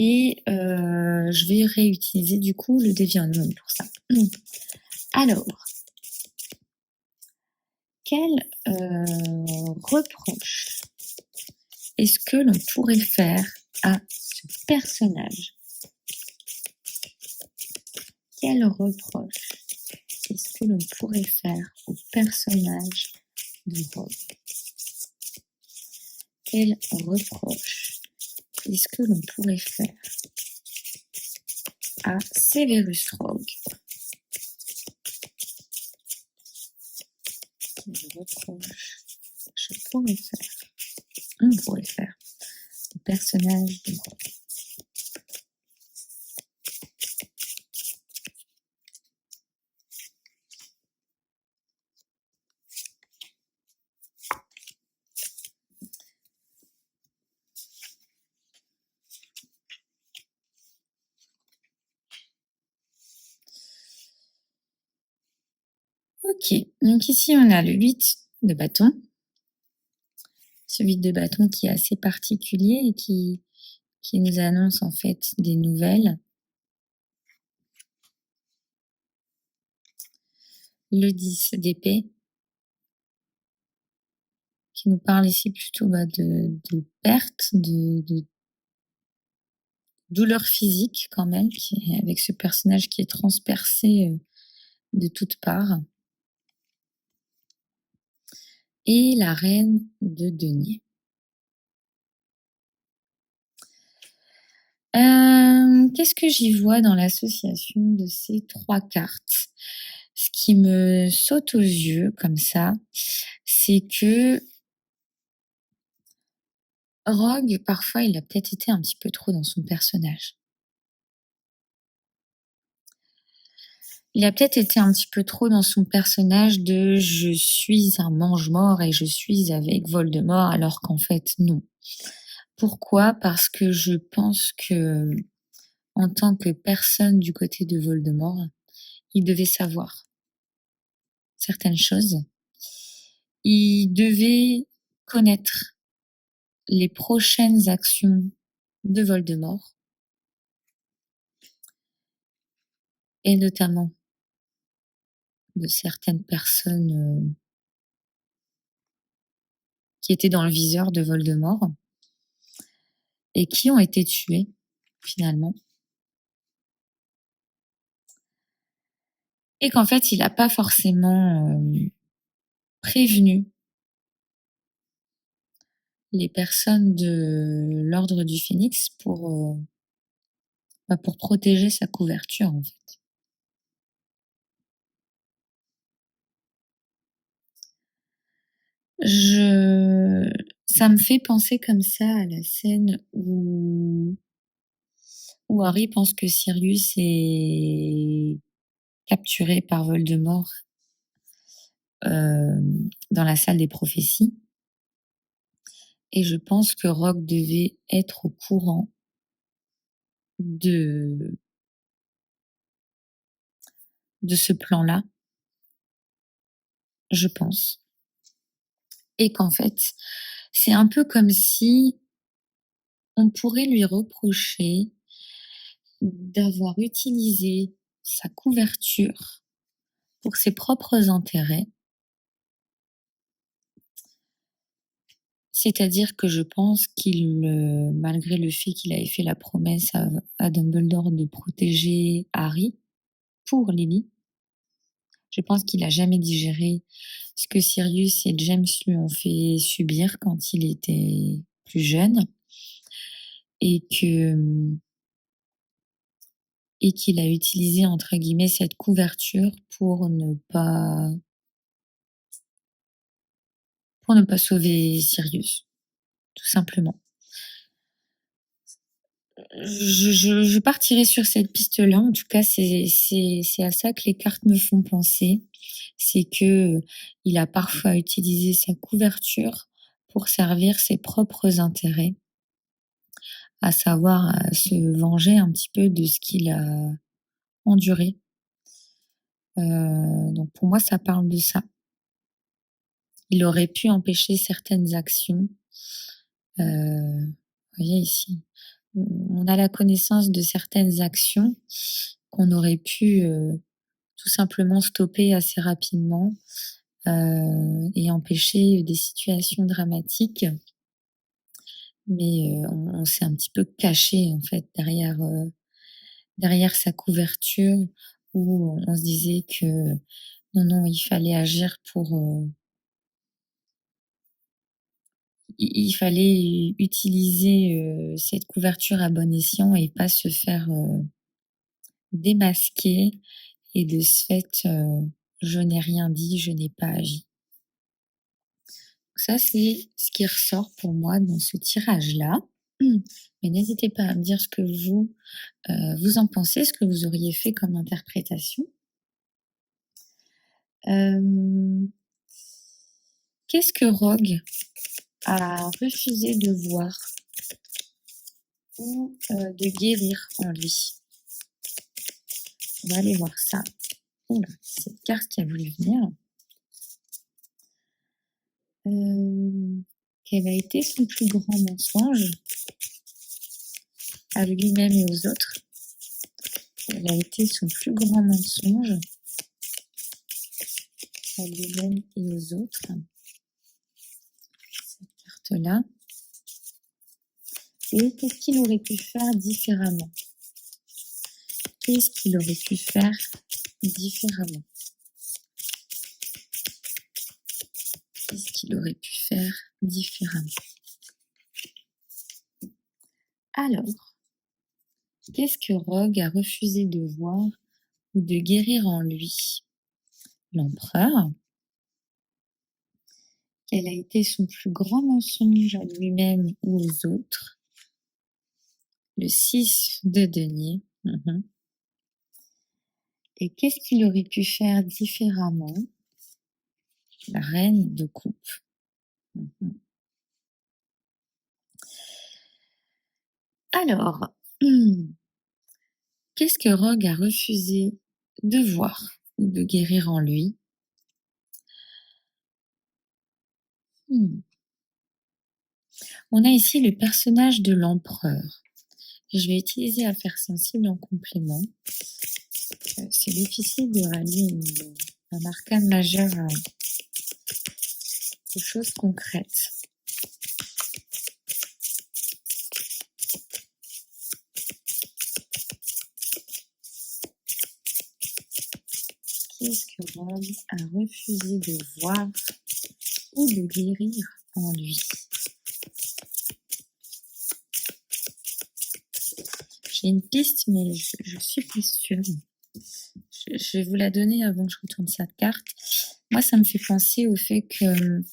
Speaker 1: et je vais réutiliser du coup le Deviant pour ça. Alors, quel reproche est-ce que l'on pourrait faire à ce personnage? Quel reproche est-ce que l'on pourrait faire au personnage de Rogue? Quel reproche est-ce que l'on pourrait faire à Severus Rogue? Quel reproche on pourrait faire au personnage de Rogue? Ok, donc ici on a le 8 de bâton. Ce 8 de bâton qui est assez particulier et qui nous annonce en fait des nouvelles. Le 10 d'épée, qui nous parle ici plutôt de perte, de douleur physique quand même, avec ce personnage qui est transpercé de toutes parts. Et la reine de denier. Qu'est-ce que j'y vois dans l'association de ces 3 cartes? Ce qui me saute aux yeux comme ça, c'est que Rogue, parfois, il a peut-être été un petit peu trop dans son personnage. Il a peut-être été un petit peu trop dans son personnage de je suis un mange-mort et je suis avec Voldemort, alors qu'en fait, non. Pourquoi? Parce que je pense que, en tant que personne du côté de Voldemort, il devait savoir certaines choses. Il devait connaître les prochaines actions de Voldemort, et notamment de certaines personnes qui étaient dans le viseur de Voldemort et qui ont été tuées finalement. Et qu'en fait, il n'a pas forcément prévenu les personnes de l'Ordre du Phénix pour protéger sa couverture, en fait. Ça me fait penser comme ça à la scène où Harry pense que Sirius est capturé par Voldemort dans la salle des prophéties. Et je pense que Rogue devait être au courant de ce plan-là, je pense. Et qu'en fait, c'est un peu comme si on pourrait lui reprocher d'avoir utilisé sa couverture pour ses propres intérêts. C'est-à-dire que je pense qu'il, malgré le fait qu'il avait fait la promesse à Dumbledore de protéger Harry pour Lily, je pense qu'il a jamais digéré ce que Sirius et James lui ont fait subir quand il était plus jeune et qu'il a utilisé entre guillemets cette couverture pour ne pas sauver Sirius, tout simplement. Je partirai sur cette piste-là. En tout cas, c'est à ça que les cartes me font penser. C'est que il a parfois utilisé sa couverture pour servir ses propres intérêts, à savoir se venger un petit peu de ce qu'il a enduré. Donc pour moi, ça parle de ça. Il aurait pu empêcher certaines actions. Vous voyez ici, on a la connaissance de certaines actions qu'on aurait pu, tout simplement stopper assez rapidement, et empêcher des situations dramatiques. Mais, on s'est un petit peu caché en fait derrière sa couverture où on se disait que non, non, il fallait agir pour, il fallait utiliser, cette couverture à bon escient et pas se faire, démasquer et de ce fait, je n'ai rien dit, je n'ai pas agi. Ça, c'est ce qui ressort pour moi dans ce tirage-là. Mais n'hésitez pas à me dire ce que vous en pensez, ce que vous auriez fait comme interprétation. Hem, Qu'est-ce que Rogue a refusé de voir ou, de guérir en lui? On va aller voir ça. Ouh là, cette carte qui a voulu venir. Quel a été son plus grand mensonge à lui-même et aux autres? Quel a été son plus grand mensonge à lui-même et aux autres? Cette carte-là. Et qu'est-ce qu'il aurait pu faire différemment? Qu'est-ce qu'il aurait pu faire différemment? Qu'est-ce qu'il aurait pu faire différemment? Alors, qu'est-ce que Rogue a refusé de voir ou de guérir en lui? L'empereur. Quel a été son plus grand mensonge à lui-même ou aux autres? Le 6 de denier. Et qu'est-ce qu'il aurait pu faire différemment? La reine de coupe. Alors, qu'est-ce que Rogue a refusé de voir ou de guérir en lui? Mmh. On a ici le personnage de l'empereur. Je vais utiliser affaire sensible en complément. C'est difficile de rallier un arcane majeur aux choses concrètes. Qu'est-ce que Rogue a refusé de voir ou de guérir en lui? J'ai une piste, mais je suis pas sûre. Je vais vous la donner avant que je retourne cette carte. Moi, ça me fait penser au fait que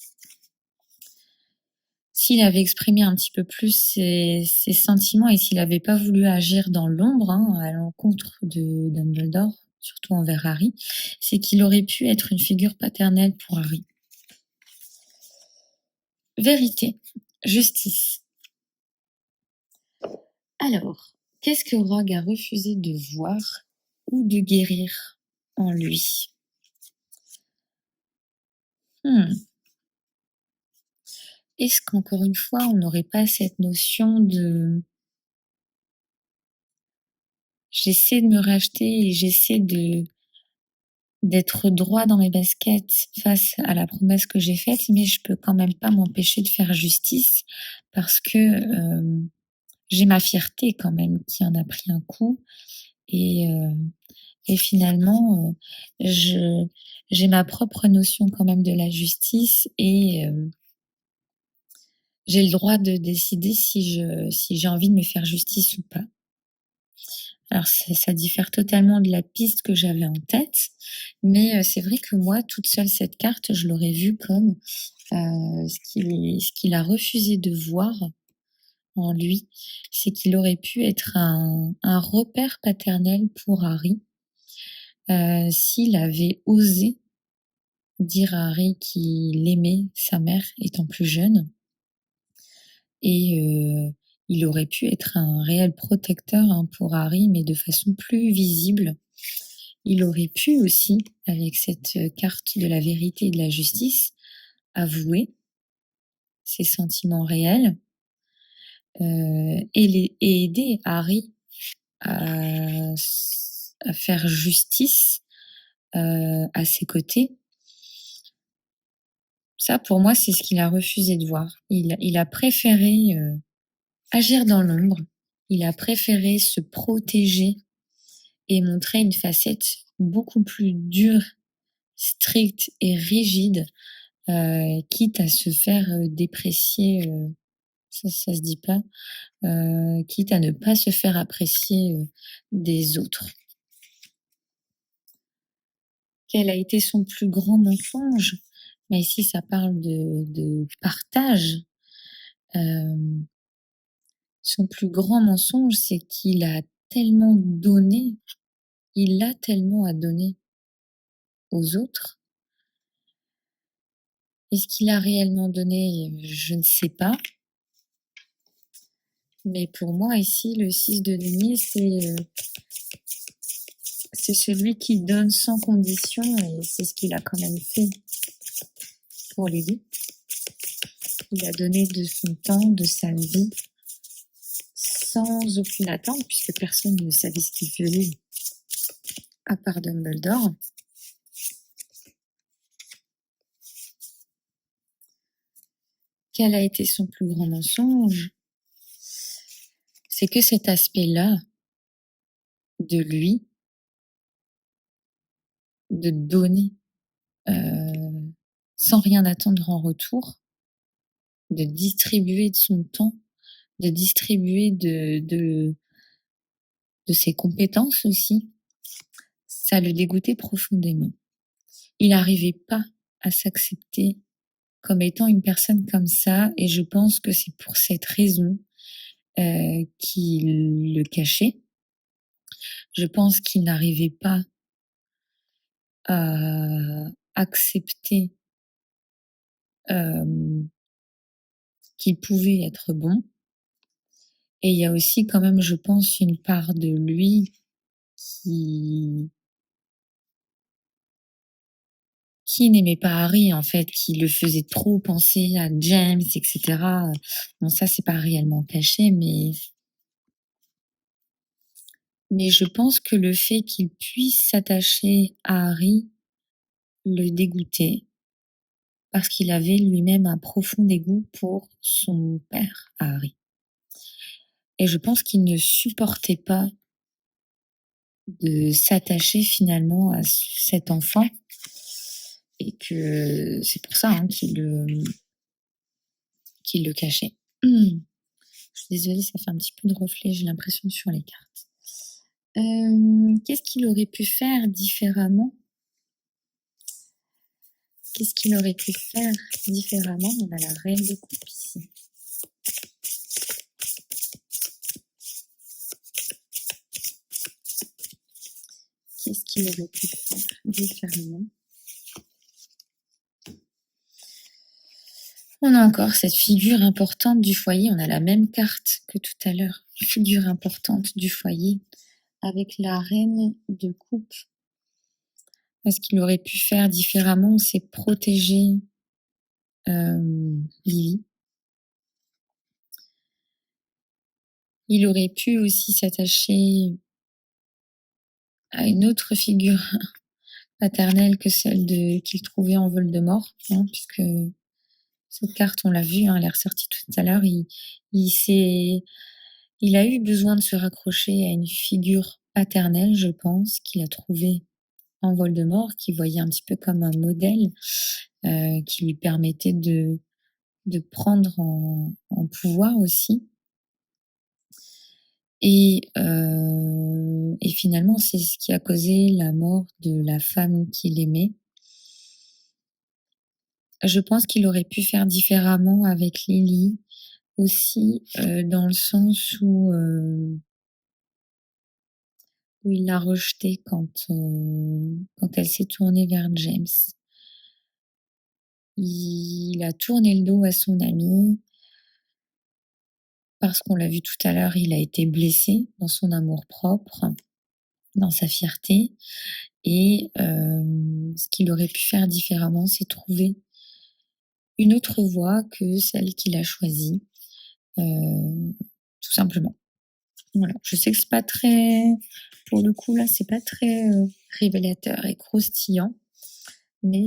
Speaker 1: s'il avait exprimé un petit peu plus ses sentiments et s'il n'avait pas voulu agir dans l'ombre, hein, à l'encontre de Dumbledore, surtout envers Harry, c'est qu'il aurait pu être une figure paternelle pour Harry. Vérité, justice. Alors, qu'est-ce que Rogue a refusé de voir ou de guérir en lui? Est-ce qu'encore une fois, on n'aurait pas cette notion de j'essaie de me racheter et j'essaie d'être droit dans mes baskets face à la promesse que j'ai faite, mais je peux quand même pas m'empêcher de faire justice parce que j'ai ma fierté quand même qui en a pris un coup et, et finalement, j'ai ma propre notion quand même de la justice et j'ai le droit de décider si j'ai envie de me faire justice ou pas. Alors ça diffère totalement de la piste que j'avais en tête, mais c'est vrai que moi, toute seule, cette carte, je l'aurais vue comme, ce qu'il a refusé de voir en lui, c'est qu'il aurait pu être un repère paternel pour Harry, s'il avait osé dire à Harry qu'il aimait sa mère étant plus jeune et il aurait pu être un réel protecteur, hein, pour Harry, mais de façon plus visible. Il aurait pu aussi, avec cette carte de la vérité et de la justice, avouer ses sentiments réels, et aider Harry à faire justice à ses côtés. Ça, pour moi, c'est ce qu'il a refusé de voir. Il a préféré agir dans l'ombre. Il a préféré se protéger et montrer une facette beaucoup plus dure, stricte et rigide, quitte à se faire déprécier. Ça se dit pas. Quitte à ne pas se faire apprécier des autres. Quel a été son plus grand mensonge? Mais ici, ça parle de partage. Son plus grand mensonge, c'est qu'il a tellement donné, il a tellement à donner aux autres. Est-ce qu'il a réellement donné? Je ne sais pas. Mais pour moi, ici, le 6 de denier, c'est celui qui donne sans condition et c'est ce qu'il a quand même fait pour Lily. Il a donné de son temps, de sa vie, sans aucune attente, puisque personne ne savait ce qu'il faisait, à part Dumbledore. Quel a été son plus grand mensonge? C'est que cet aspect-là de lui, de donner sans rien attendre en retour, de distribuer de son temps, de distribuer de ses compétences aussi, ça le dégoûtait profondément. Il n'arrivait pas à s'accepter comme étant une personne comme ça, et je pense que c'est pour cette raison qu'il le cachait. Je pense qu'il n'arrivait pas à accepter qu'il pouvait être bon. Et il y a aussi quand même, je pense, une part de lui qui n'aimait pas Harry, en fait, qui le faisait trop penser à James, etc. Bon, ça, c'est pas réellement caché, mais je pense que le fait qu'il puisse s'attacher à Harry le dégoûtait, parce qu'il avait lui-même un profond dégoût pour son père, Harry. Et je pense qu'il ne supportait pas de s'attacher finalement à cet enfant, et que c'est pour ça qu'il le cachait. Je suis désolée, ça fait un petit peu de reflet, j'ai l'impression, sur les cartes. Qu'est-ce qu'il aurait pu faire différemment? Qu'est-ce qu'il aurait pu faire différemment? On a la reine de coupe ici. Qu'est-ce qu'il aurait pu faire différemment? On a encore cette figure importante du foyer. On a la même carte que tout à l'heure. Figure importante du foyer avec la reine de coupe. Ce qu'il aurait pu faire différemment, c'est protéger Lily. Il aurait pu aussi s'attacher à une autre figure paternelle que celle qu'il trouvait en Voldemort, puisque cette carte, on l'a vu, elle est ressortie tout à l'heure. Il a eu besoin de se raccrocher à une figure paternelle, je pense, qu'il a trouvée en Voldemort, qui voyait un petit peu comme un modèle, qui lui permettait de prendre en pouvoir aussi. Et finalement, c'est ce qui a causé la mort de la femme qu'il aimait. Je pense qu'il aurait pu faire différemment avec Lily aussi, dans le sens où il l'a rejetée quand elle s'est tournée vers James. Il a tourné le dos à son ami parce qu'on l'a vu tout à l'heure, il a été blessé dans son amour-propre, dans sa fierté, et ce qu'il aurait pu faire différemment, c'est trouver une autre voie que celle qu'il a choisie, tout simplement. Voilà. Je sais que c'est pas très pour le coup là, c'est pas très, révélateur et croustillant, mais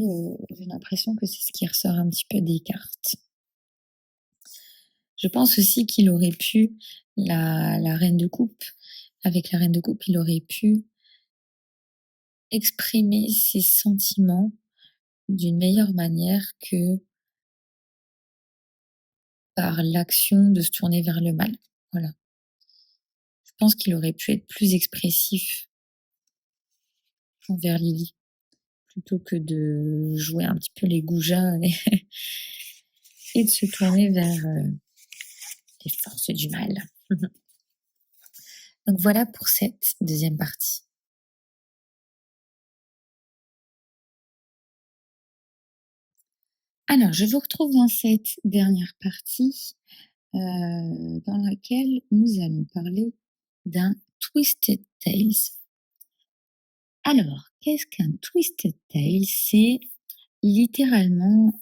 Speaker 1: j'ai l'impression que c'est ce qui ressort un petit peu des cartes. Je pense aussi qu'il aurait pu la reine de coupe avec la reine de coupe, il aurait pu exprimer ses sentiments d'une meilleure manière que par l'action de se tourner vers le mal. Voilà. Je pense qu'il aurait pu être plus expressif envers Lily, plutôt que de jouer un petit peu les goujats et de se tourner vers, les forces du mal. Donc voilà pour cette deuxième partie. Alors, je vous retrouve dans cette dernière partie, dans laquelle nous allons parler d'un Twisted Tales. Alors, qu'est-ce qu'un Twisted Tale? C'est littéralement,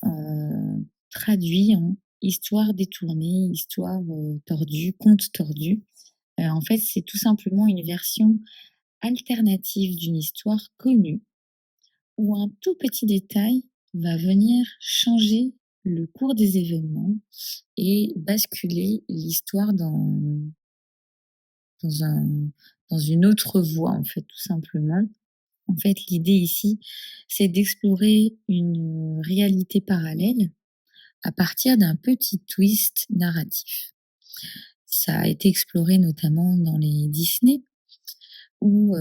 Speaker 1: traduit en histoire détournée, histoire, tordue, conte tordu. En fait, c'est tout simplement une version alternative d'une histoire connue, où un tout petit détail va venir changer le cours des événements et basculer l'histoire dans un dans une autre voie, en fait, tout simplement. En fait, l'idée ici, c'est d'explorer une réalité parallèle à partir d'un petit twist narratif. Ça a été exploré notamment dans les Disney où,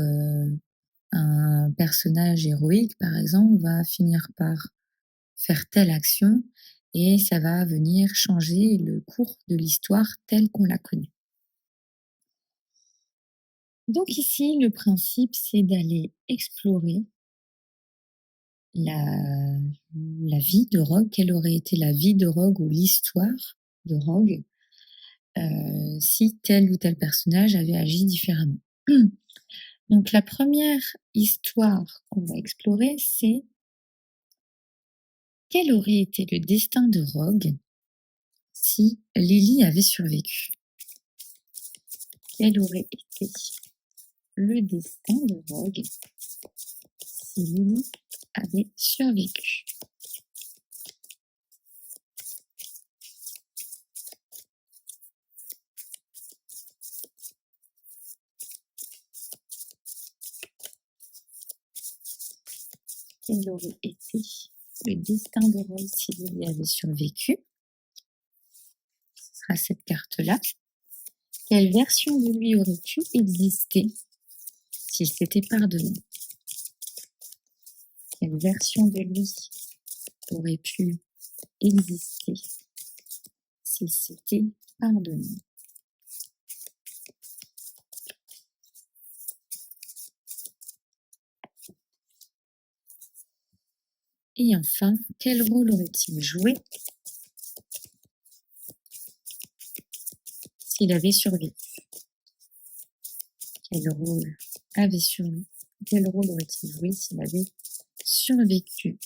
Speaker 1: un personnage héroïque, par exemple, va finir par faire telle action et ça va venir changer le cours de l'histoire telle qu'on la connaît. Donc ici, le principe, c'est d'aller explorer la la vie de Rogue. Quelle aurait été la vie de Rogue ou l'histoire de Rogue, si tel ou tel personnage avait agi différemment. Donc la première histoire qu'on va explorer, c'est quel aurait été le destin de Rogue si Lily avait survécu? Quel aurait été le destin de Rogue si Lily avait survécu? Quel aurait été le destin de Rogue si Lily avait survécu? Ce sera cette carte-là. Quelle version de lui aurait pu exister s'il s'était pardonné? Quelle version de lui aurait pu exister s'il s'était pardonné? Et enfin, quel rôle aurait-il joué s'il avait survécu? Quel rôle avait survécu? Quel rôle aurait-il joué s'il avait survécu?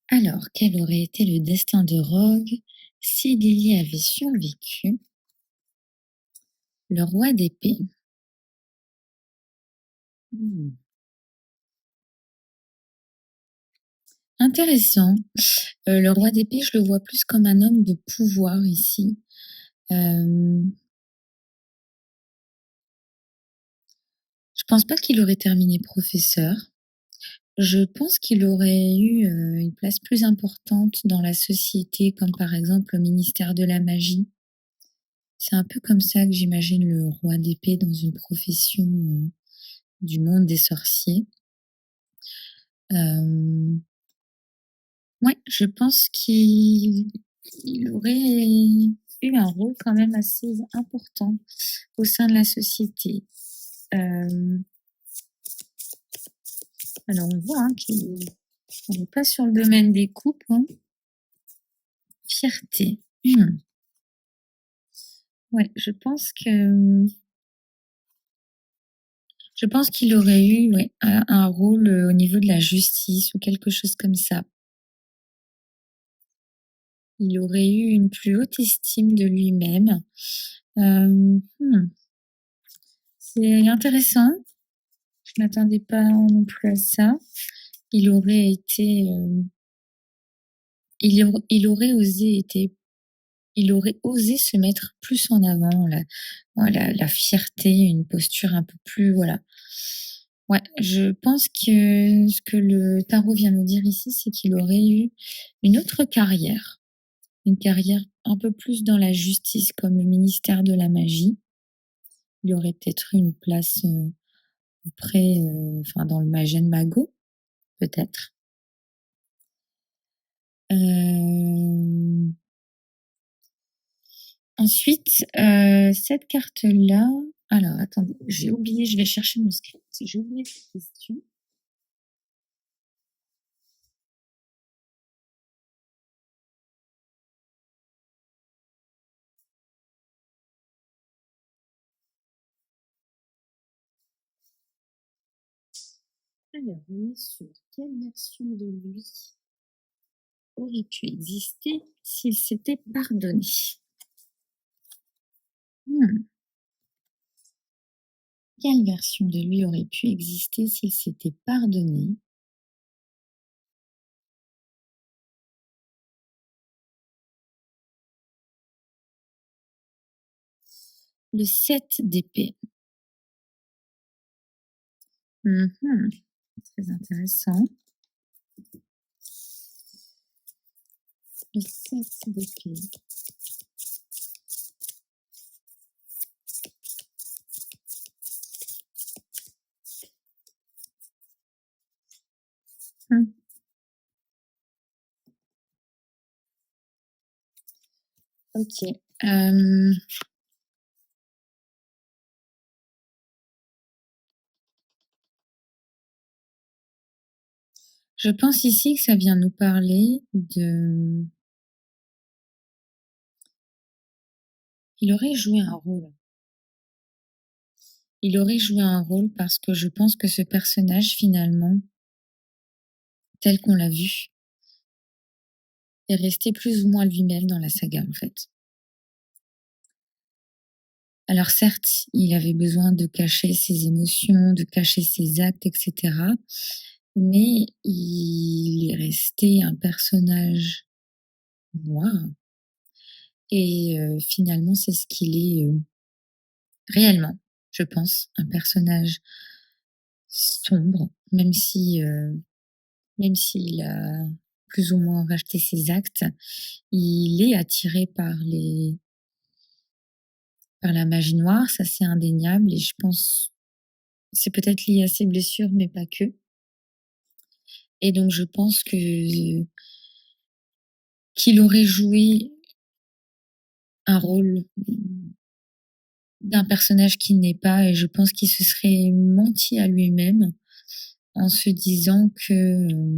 Speaker 1: Alors, quel aurait été le destin de Rogue si Lily avait survécu? Le roi d'épée. Hmm. Intéressant. Le roi d'épée, je le vois plus comme un homme de pouvoir ici. Je pense pas qu'il aurait terminé professeur. Je pense qu'il aurait eu, une place plus importante dans la société, comme par exemple au ministère de la magie. C'est un peu comme ça que j'imagine le roi d'épée dans une profession, du monde des sorciers. Hem, ouais, je pense qu'il aurait eu un rôle quand même assez important au sein de la société. Hem, alors on voit, hein, qu'on n'est pas sur le domaine des coupes, hein. Fierté. Mmh. Ouais, je pense qu'il aurait eu, ouais, un rôle, au niveau de la justice ou quelque chose comme ça. Il aurait eu une plus haute estime de lui-même. C'est intéressant. Je m'attendais pas non plus à ça. Il aurait été, il aurait osé se mettre plus en avant, la fierté, une posture un peu plus, voilà. Ouais, je pense que ce que le tarot vient nous dire ici, c'est qu'il aurait eu une autre carrière, une carrière un peu plus dans la justice, comme le ministère de la magie. Il aurait peut-être eu une place, auprès, enfin dans le Magen Mago, peut-être. Hem, ensuite, cette carte-là, alors attendez, j'ai oublié, je vais chercher mon script. J'ai oublié cette question. Alors, on est sur quelle version de lui aurait pu exister s'il s'était pardonné? Mmh. Quelle version de lui aurait pu exister s'il s'était pardonné? Le 7 d'épée. Mmh. Très intéressant. Le 7 d'épée. Mmh. OK. Je pense ici que ça vient nous parler de il aurait joué un rôle. Il aurait joué un rôle parce que je pense que ce personnage finalement, tel qu'on l'a vu, est resté plus ou moins lui-même dans la saga, en fait. Alors certes, il avait besoin de cacher ses émotions, de cacher ses actes et cetera, mais il est resté un personnage noir et finalement, c'est ce qu'il est, réellement, je pense, un personnage sombre, même s'il a plus ou moins racheté ses actes, il est attiré par la magie noire, ça c'est indéniable et je pense c'est peut-être lié à ses blessures, mais pas que. Et donc je pense que qu'il aurait joué un rôle d'un personnage qu'il n'est pas et je pense qu'il se serait menti à lui-même en se disant que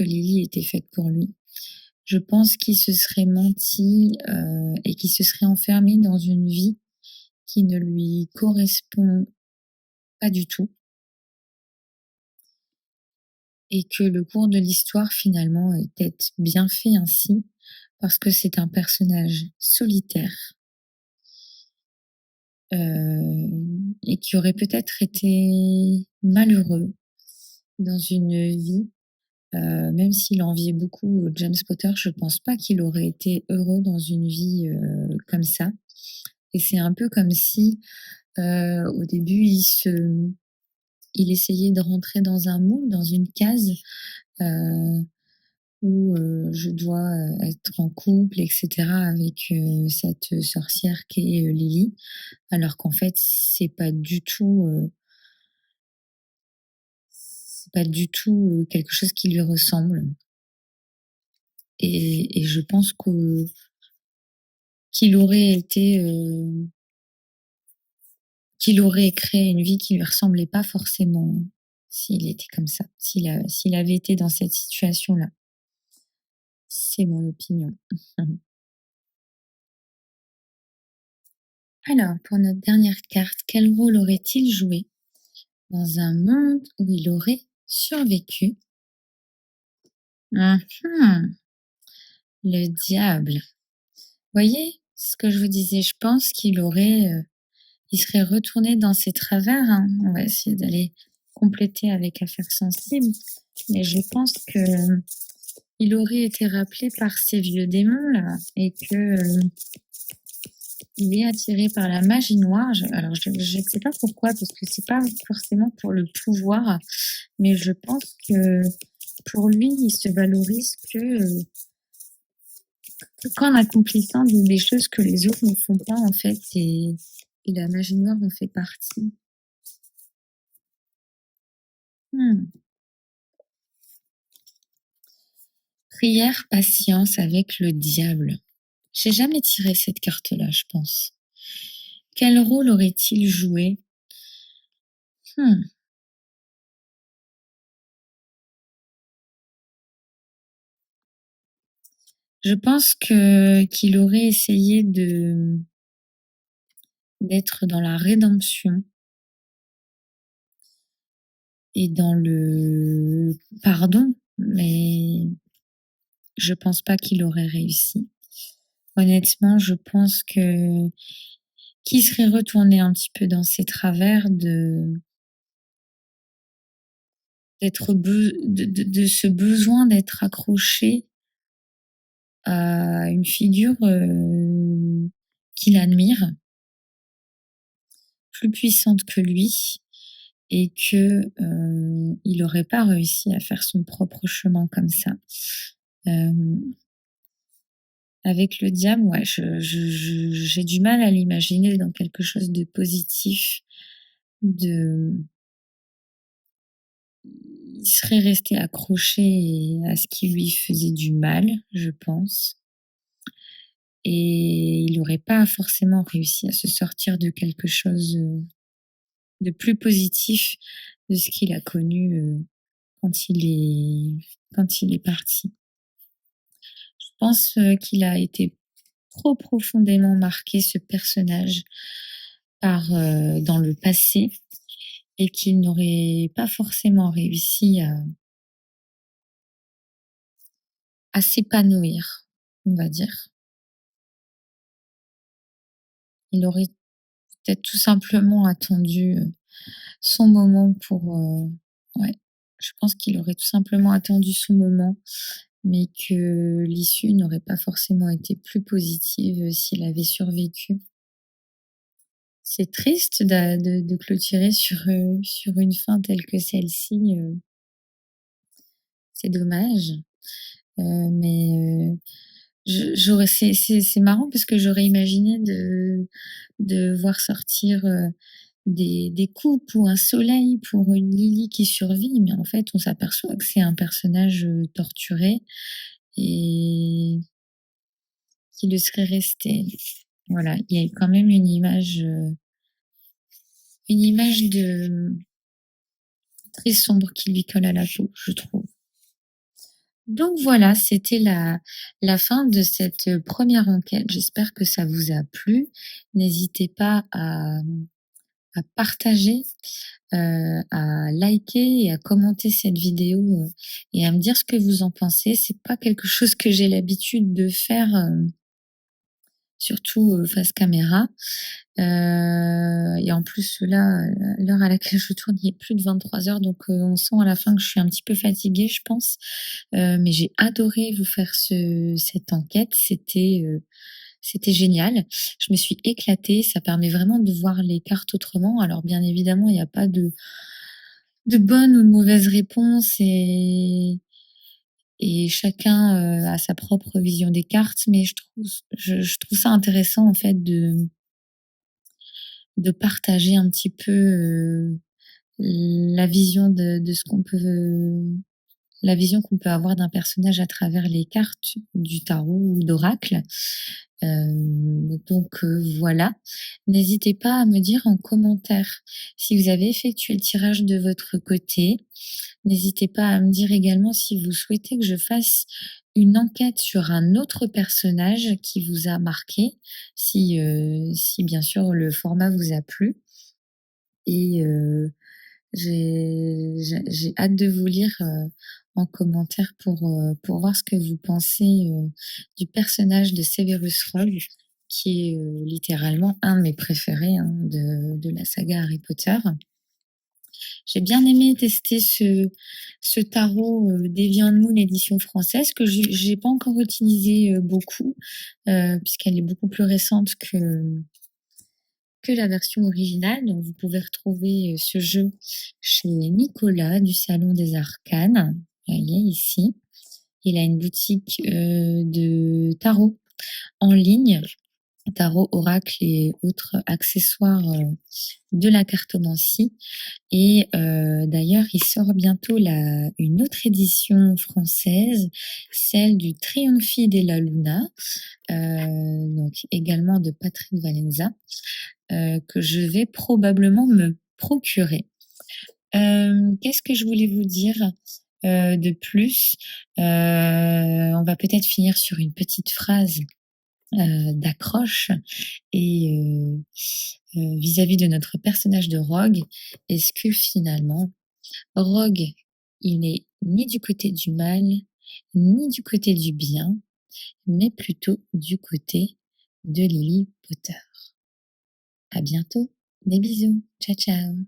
Speaker 1: Lily était faite pour lui. Je pense qu'il se serait menti, et qu'il se serait enfermé dans une vie qui ne lui correspond pas du tout et que le cours de l'histoire finalement est peut-être bien fait ainsi parce que c'est un personnage solitaire, et qui aurait peut-être été malheureux dans une vie, même s'il enviait beaucoup James Potter, je pense pas qu'il aurait été heureux dans une vie, comme ça et c'est un peu comme si, au début il essayait de rentrer dans un moule, dans une case, heu, où, je dois, être en couple et cetera avec, cette sorcière qu'est, Lily. Alors qu'en fait, c'est pas du tout, quelque chose qui lui ressemble et je pense qu'il aurait été, qu'il aurait créé une vie qui lui ressemblait pas forcément, s'il était comme ça, s'il avait été dans cette situation-là. C'est mon opinion. Alors, pour notre dernière carte, quel rôle aurait-il joué dans un monde où il aurait survécu? Mhm, le diable. Voyez ce que je vous disais, je pense il serait retourné dans ses travers, hein. On va essayer d'aller compléter avec affaires sensibles, mais je pense que il aurait été rappelé par ces vieux démons là et que il est attiré par la magie noire. Alors je sais pas pourquoi, parce que c'est pas forcément pour le pouvoir, mais je pense que pour lui, il se valorise qu'en accomplissant des choses que les autres ne font pas en fait, et la magie noire en fait partie. Hmm. Prière, patience avec le diable. J'ai jamais tiré cette carte-là, je pense. Quel rôle aurait-il joué? Hmm. Je pense que qu'il aurait essayé de d'être dans la rédemption et dans le pardon, mais je pense pas qu'il aurait réussi. Honnêtement, je pense que qu'il serait retourné un petit peu dans ses travers de ce besoin d'être accroché à une figure qu'il admire, plus puissante que lui, et que il n'aurait pas réussi à faire son propre chemin comme ça. Euh, Avec le diable, ouais, j'ai du mal à l'imaginer dans quelque chose de positif. De, il serait resté accroché à ce qui lui faisait du mal, je pense. Et il n'aurait pas forcément réussi à se sortir de quelque chose de plus positif de ce qu'il a connu quand quand il est parti. Je pense qu'il a été trop profondément marqué, ce personnage, par dans le passé, et qu'il n'aurait pas forcément réussi à s'épanouir, on va dire. Il aurait peut-être tout simplement attendu son moment pour ouais, je pense qu'il aurait tout simplement attendu son moment, mais que l'issue n'aurait pas forcément été plus positive s'il avait survécu. C'est triste de clôturer sur une fin telle que celle-ci, c'est dommage. Mais j'aurais c'est marrant parce que j'aurais imaginé de voir sortir, des coupes ou un soleil pour une Lily qui survit, mais en fait, on s'aperçoit que c'est un personnage, torturé, et qui le serait resté. Voilà, il y a eu quand même une image de très sombre qui lui colle à la peau, je trouve. Donc voilà, c'était la fin de cette première enquête. J'espère que ça vous a plu. N'hésitez pas à partager, à liker et à commenter cette vidéo, et à me dire ce que vous en pensez. C'est pas quelque chose que j'ai l'habitude de faire, surtout face caméra. Et en plus là, l'heure à laquelle je tourne, il est plus de 23 heures, donc on sent à la fin que je suis un petit peu fatiguée, je pense. Mais j'ai adoré vous faire cette enquête. C'était génial. Je me suis éclatée. Ça permet vraiment de voir les cartes autrement. Alors bien évidemment, il n'y a pas de bonne ou de mauvaise réponse, et chacun a sa propre vision des cartes. Mais je trouve ça intéressant en fait de partager un petit peu la vision de ce qu'on peut la vision qu'on peut avoir d'un personnage à travers les cartes du tarot ou d'oracle. Donc voilà. N'hésitez pas à me dire en commentaire si vous avez effectué le tirage de votre côté. N'hésitez pas à me dire également si vous souhaitez que je fasse une enquête sur un autre personnage qui vous a marqué, si bien sûr le format vous a plu et j'ai hâte de vous lire, en commentaire pour voir ce que vous pensez, du personnage de Severus Rogue qui est, littéralement un de mes préférés, hein, de la saga Harry Potter. J'ai bien aimé tester ce tarot, Deviant Moon édition française que j'ai pas encore utilisé, beaucoup, puisqu'elle est beaucoup plus récente que la version originale. Donc vous pouvez retrouver, ce jeu chez Nicolas du Salon des Arcanes. Il est ici. Il a une boutique, de tarot en ligne, tarot, oracle et autres accessoires, de la cartomancie. Et d'ailleurs, il sort bientôt une autre édition française, celle du Trionfi della Luna, donc également de Patrick Valenza, que je vais probablement me procurer. Qu'est-ce que je voulais vous dire de plus? On va peut-être finir sur une petite phrase d'accroche et vis-à-vis de notre personnage de Rogue, est-ce que finalement Rogue, il n'est ni du côté du mal, ni du côté du bien, mais plutôt du côté de Lily Potter. À bientôt, des bisous, ciao ciao.